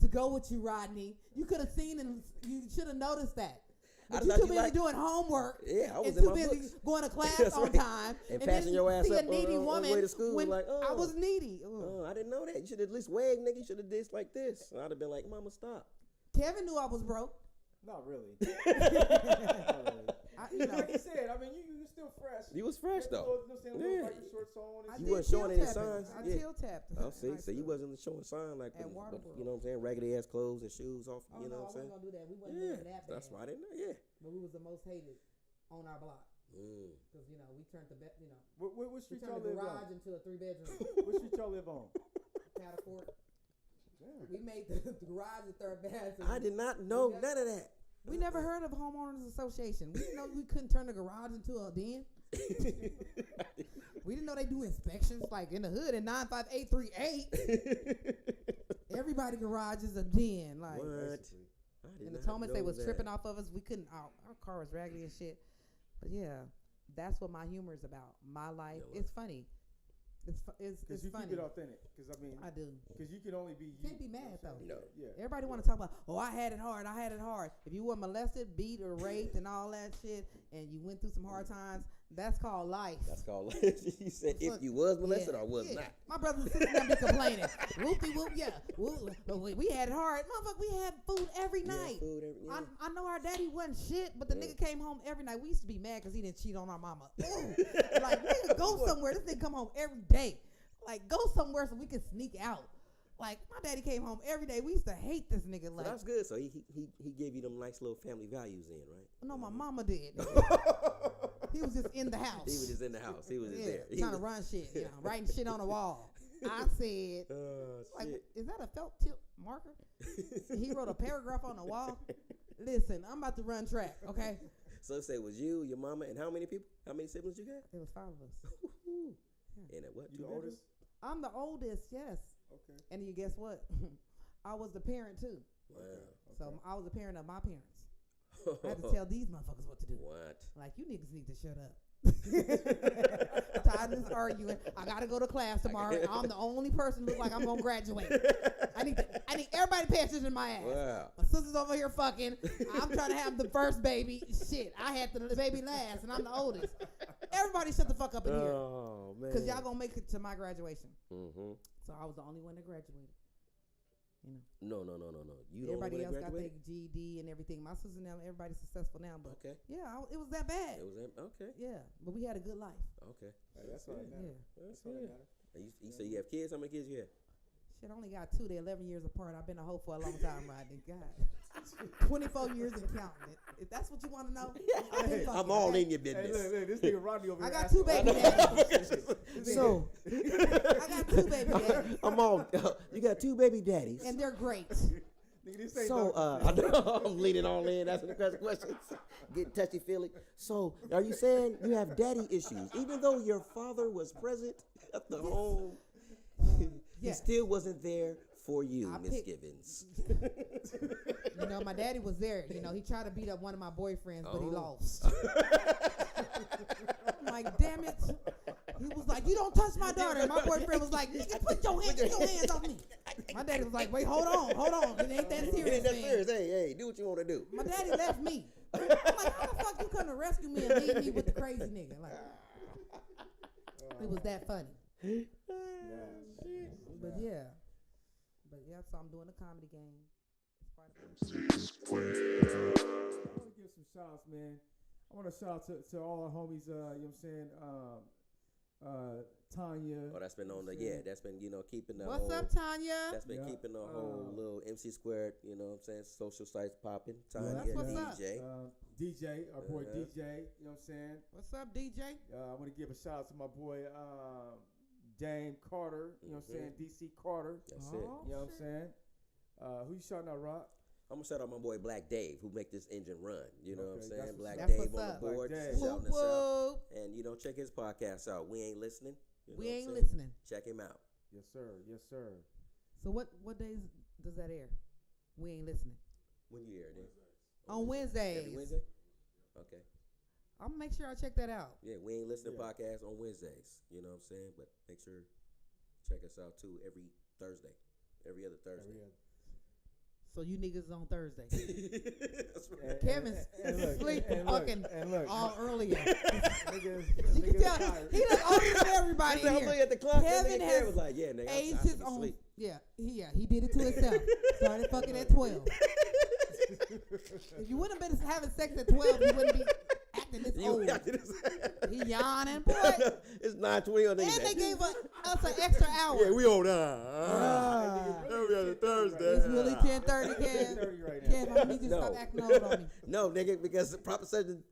to go with you, Rodney. You could have seen and you should have noticed that. I But just you thought too you busy like- doing homework. Yeah, I was and in too my busy books. going to class That's on right. time. And then passing your ass see up a needy on the woman way to school, when like, I oh. was needy. Ugh. Oh, I didn't know that. You should have at least wagged, nigga. You should have did like this. And I'd have been like, Mama, stop. Kevin knew I was broke. Not really. You know, Like you said, I mean, you still fresh. You was fresh, You had though. the little, Yeah. biker shorts on and I You did wasn't showing tail any tapping. signs? I Yeah. tail tapped. Oh, see, High so you school. wasn't showing sign like, At with, Waterboro. you know what I'm saying, raggedy ass clothes and shoes off, Oh, you know no, I what I'm saying? wasn't gonna do that. We wasn't Yeah, doing that bad. that's why I didn't know, yeah. But we was the most hated on our block Mm. because we turned the What we street turned y'all the live garage on? into a 3-bedroom. What street y'all live on? Catafort. Damn. We made the garage the third bathroom. I did not know none of that. We never heard of homeowners association. We didn't know we couldn't turn the garage into a den. We didn't know they do inspections like in the hood in 95838. Everybody garage is a den. Like What? Basically. I did in the not Thomas, they know was that. tripping off of us. We couldn't. Our car was raggedy and shit. But yeah, that's what my humor is about. My life. Your It's funny. It's you funny. keep it authentic. Because I mean, I do. Because you can only be. You can't be mad though. No. Yeah. Everybody want to talk about, oh, I had it hard. I had it hard. If you were molested, beat, or raped, and all that shit, and you went through some hard times, that's called life. That's called life. You said if you was molested or was not. My brothers and sisters gonna be complaining. Whoopie whoop, yeah. But we had it hard. Motherfucker, we had food every night. Food every, yeah. I know our daddy wasn't shit, but the nigga came home every night. We used to be mad because he didn't cheat on our mama. Ooh. Like, nigga, go somewhere. This nigga come home every day. Like, go somewhere so we can sneak out. Like, my daddy came home every day. We used to hate this nigga. Like, so that's good. So he gave you them nice little family values in, right? No, my mama did. He was just in the house. He was just in the house. He was just there. Trying to run shit, writing shit on the wall. I said, like, shit. is that a felt tip marker? He wrote a paragraph on the wall. Listen, I'm about to run track, okay? So say it was you, your mama, and how many people? How many siblings you got? It was 5 of us. And at what? You the oldest? I'm the oldest, yes. Okay. And you guess what? I was the parent too. Wow. So I was the parent of my parents. I had to tell these motherfuckers what to do. What? Like, you niggas need to shut up. Tired of this arguing. I gotta go to class tomorrow. I'm the only person who looks like I'm gonna graduate. I need everybody to pay attention to my ass. Wow. My sister's over here fucking. I'm trying to have the first baby. Shit, I had the baby last, and I'm the oldest. Everybody shut the fuck up in here. Oh, man. Because y'all gonna make it to my graduation. Mm-hmm. So I was the only one that graduated. You No. know. You Everybody else got their graduated? GED and everything. My sister now, everybody's successful now. But Okay. yeah, it was that bad. It was okay. Yeah, but we had a good life. Okay. Hey, that's all that matters. Yeah. That's That's all that good. matters. And you say you have kids? How many kids you have? Shit, I only got 2. They're 11 years apart. I've been a hoe for a long time, Rodney. God. 24 years and counting. If that's what you want to know, I'm all in your Hey, business. look, this nigga Rodney over I here. got 2 baby daddies. So I got 2 baby daddies, I'm all. You got 2 baby daddies. and they're great. Nigga, this ain't So no- I know I'm leaning all in, asking the questions, getting touchy feely. So are you saying you have daddy issues, even though your father was present at the home? He Yes. still wasn't there for you, I Miss picked- Givens. You know, my daddy was there. You know, he tried to beat up one of my boyfriends, but he Oh. lost. I'm like, damn it. He was like, you don't touch my daughter. And my boyfriend was like, nigga, put your hands off me. My daddy was like, wait, hold on. It ain't that It serious, ain't that man. serious. Hey, do what you want to do. My daddy left me. I'm like, how the fuck you come to rescue me and leave me with the crazy nigga? Like, it was that funny. But yeah. So I'm doing a comedy game. It's part of MC Square. I want to give some shout outs, man. I want to shout out to all our homies, you know what I'm saying? Tanya. Oh, that's been on the that's been keeping the What's whole. up, Tanya? That's been Yeah. keeping the whole little MC squared, you know what I'm saying, social sites popping. Tanya, That's what's up. DJ. DJ, our boy Uh-huh. DJ, you know what I'm saying? What's up, DJ? I want to give a shout out to my boy Dame Carter, you know what I'm saying? DC Carter, That's it. you know what I'm saying? Who you shouting out, Rock? I'm gonna shout out my boy Black Dave, who make this engine run. You know what I'm Okay, saying? that's Black what's Dave up. on That's the what's board, up. Black Dave. shouting us out. Whoop. And check his podcast out. We Ain't Listening. You know We what I'm ain't saying? listening. Check him out. Yes, sir. Yes, sir. So what days does that air? We ain't listening. When you air it? On Wednesdays. Every Wednesday? Okay. I'm gonna make sure I check that out. Yeah, We Ain't Listening Yeah. podcast on Wednesdays. You know what I'm saying? But make sure check us out too every Thursday. Every other Thursday. So you niggas on Thursday. That's right. Kevin's sleep fucking all earlier. You can tell he look older than everybody I'm here. looking at the clock. Kevin Kevin has was like, yeah, nigga, I aged should his be own. asleep. He did it to himself. Started fucking at 12. If you wouldn't have been having sex at 12, you wouldn't be acting this old. He yawning, boy. It's 9:20 on And they gave us an extra hour. Yeah, we on every other Thursday. It's really 10:30, Kev. 10:30 right now. Kev, I need you to stop No. acting old on me. No, nigga, because the Prop 7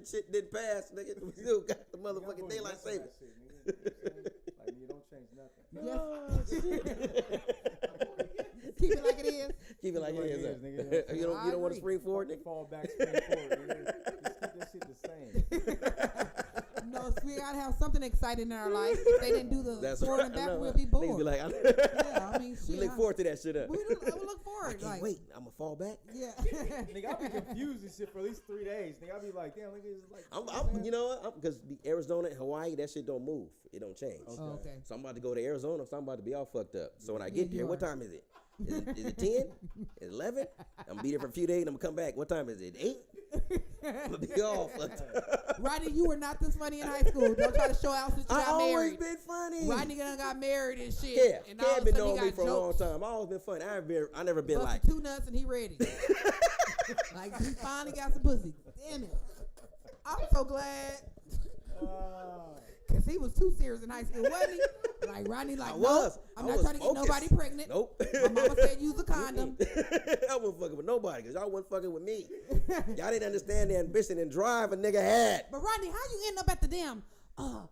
shit didn't pass, nigga. We still got the motherfucking daylight savings. Like, you don't change nothing. Yes. Keep it like it is. Keep it like it is. nigga. You don't want to spring forward, Fucking nigga? fall back, spring forward, nigga. Just keep that shit the same. No, know, we gotta have something exciting in our life. If they didn't do the That's forward right. and back, I know. we'll be bored. Niggas be like, Yeah, I mean, we shit, look forward to that shit up. We look forward. I can't Like, wait. I'm gonna fall back. yeah. Nigga, I'll be confused and shit for at least 3 days. Nigga, I'll be like, damn, nigga, it's like. I'm you know what? Because Arizona and Hawaii, that shit don't move. It don't change. Okay. Oh, okay. So I'm about to go to Arizona, so I'm about to be all fucked up. So when I get you there, what are. time is it? Is it 10? Is it 11? I'm gonna be there for a few days and I'm gonna come back. What time is it? 8? I'm gonna be all fucked up. Rodney, you were not this funny in high school. Don't try to show out since you I got always married. been funny. Rodney done got married and shit. Yeah, and all Cam of a been sudden he knowing me got for a long jokes. time. I always been funny. I never been like. Busted 2 nuts and he ready. Like he finally got some pussy. Damn it. I'm so glad. Cause he was too serious in high school, wasn't he? Like Rodney, like, I no, was. I'm I not was trying to get focused. nobody pregnant. Nope. My mama said use a condom. I wasn't fucking with nobody because y'all wasn't fucking with me. Y'all didn't understand the ambition and drive a nigga had. But Rodney, how you end up at the damn?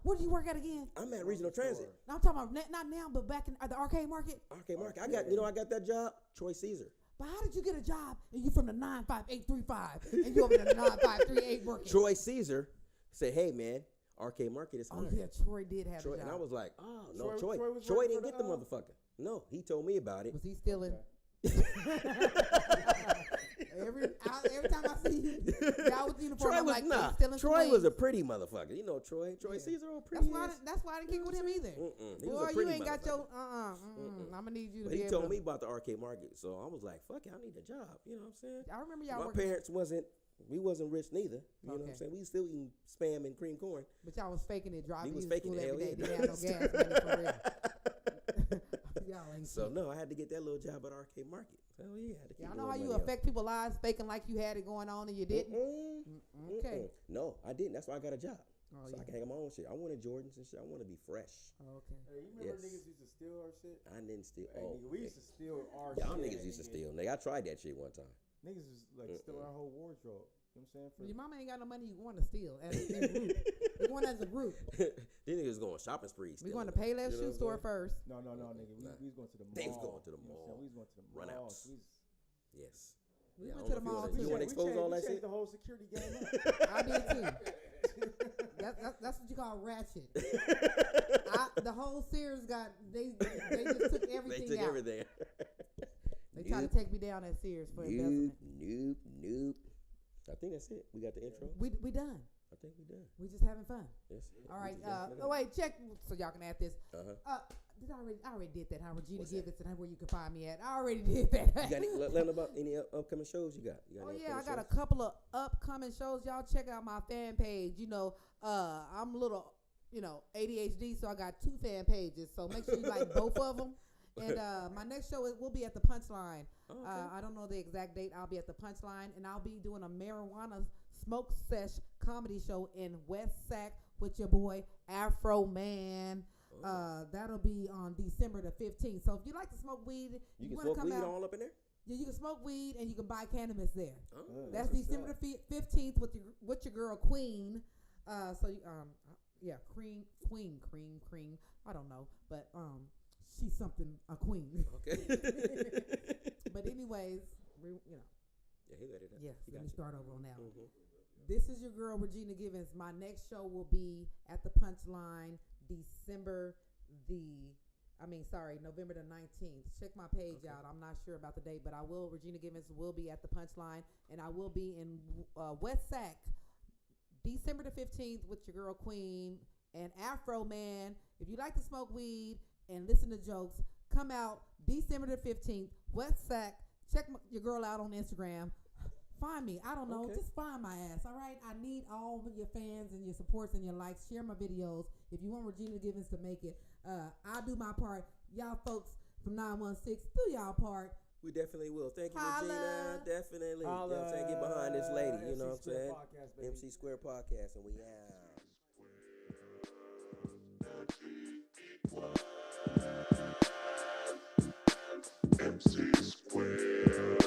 Where do you work at again? I'm at Regional Transit. No, I'm talking about not now, but back in the arcade market. Arcade Market. I got that job. Troy Caesar. But how did you get a job and you from the 95835 and you over there the 9538 working? Troy Caesar said, "Hey man, Arcade Market is Oh hiring." yeah, Troy did have Troy, a job. and I was like, "Oh no, Troy Troy. was Troy working didn't for get the the, motherfucker. No, he told me about it." Was he stealing? every time I see you, y'all with uniform, Troy I'm was like, nah. he's stealing some Troy was a wings. pretty motherfucker. You know Troy. Troy Yeah. Caesar, old pretty. That's why I didn't kick with him either. He Boy, was a you pretty ain't got your motherfucker. I'm gonna need you to But be he able told to. me about the Arcade Market, so I was like, "Fuck it, I need a job." You know what I'm saying? I remember y'all My working, parents we wasn't rich neither. You know what I'm Okay. saying? We still eating Spam and cream corn. but y'all was faking it, driving We was you to faking school it, every hell day. yeah. Didn't have no gas money for real. Y'all ain't So shit. no, I had to get that little job at Arcade Market. Hell yeah, I had to keep Y'all a know little how you money up. affect people's lives, faking like you had it going on and you didn't. Okay. No, I didn't. That's why I got a job. Oh, So I yeah. can hang my own shit. I wanted Jordans and shit. I want to be fresh. Oh, okay. Hey, you remember Yes. niggas used to steal our shit? I didn't steal. Hey, nigga, we used to steal our y'all shit. niggas used to steal. Nigga, I tried that shit one time. Niggas was like stealing our whole wardrobe. You know what I'm saying? Well, your mama ain't got no money. You going to steal as a group. We're going as a group. These niggas going shopping sprees. We're going to Payless You know Shoe what I'm Store saying? first. No, nigga. We was going to the mall. They was going to the You know what I'm mall. saying? We was going to the mall. Runouts. So we was- Yes. We Yeah, went I to the don't know mall if too. you wanna expose all that changed shit? the whole security game up. I did too. That's what you call ratchet. The whole Sears got they just took everything They took out. everything. They tried to take me down at Sears for investment. Nope. I think that's it. We got the intro. We done. I think we done. We just having fun. Yes. All right. We just having Oh wait, check so y'all can add this. Uh-huh. I already did that. How Regina What's that? Givnes and where you can find me at. I already did that. You got any, let them about any upcoming shows you got? You got Oh any yeah, I upcoming got a shows? couple of upcoming shows. Y'all check out my fan page. You know, I'm a little, ADHD, so I got 2 fan pages. So make sure you like both of them. And my next show will be at the Punchline. Oh, okay. I don't know the exact date. I'll be at the Punchline, and I'll be doing a marijuana smoke sesh comedy show in West Sac with your boy Afro Man. That'll be on December the 15th. So if you like to smoke weed, You can wanna smoke come weed out, all up in there? yeah, you can smoke weed and you can buy cannabis there. Oh, That's what's December up. the 15th with your girl Queen. Queen. I don't know, but she's something a queen. okay. But anyways, Yeah, he let it up. yes. He Let got me you. start over on that one. Mhm. This is your girl Regina Givnes. My next show will be at the Punchline November the 19th. Check my page out. I'm not sure about the date, but Regina Givnes will be at the Punchline, and I will be in West Sac December the 15th with your girl Queen and Afro Man. If you like to smoke weed and listen to jokes, come out December the 15th, West Sac. Check your girl out on Instagram. Find me. I don't know. Okay. Just find my ass. All right. I need all of your fans and your supports and your likes. Share my videos. If you want Regina Givnes to make it, I'll do my part. Y'all folks from 916, do y'all part. We definitely will. Thank you, Holla. Regina. Definitely. You know what I'm saying? Get behind this lady. You know what I'm saying? MC Square Podcast, and we out. MC Square.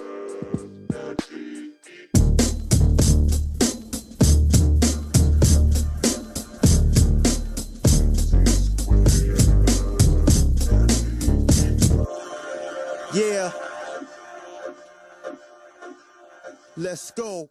Yeah. Let's go.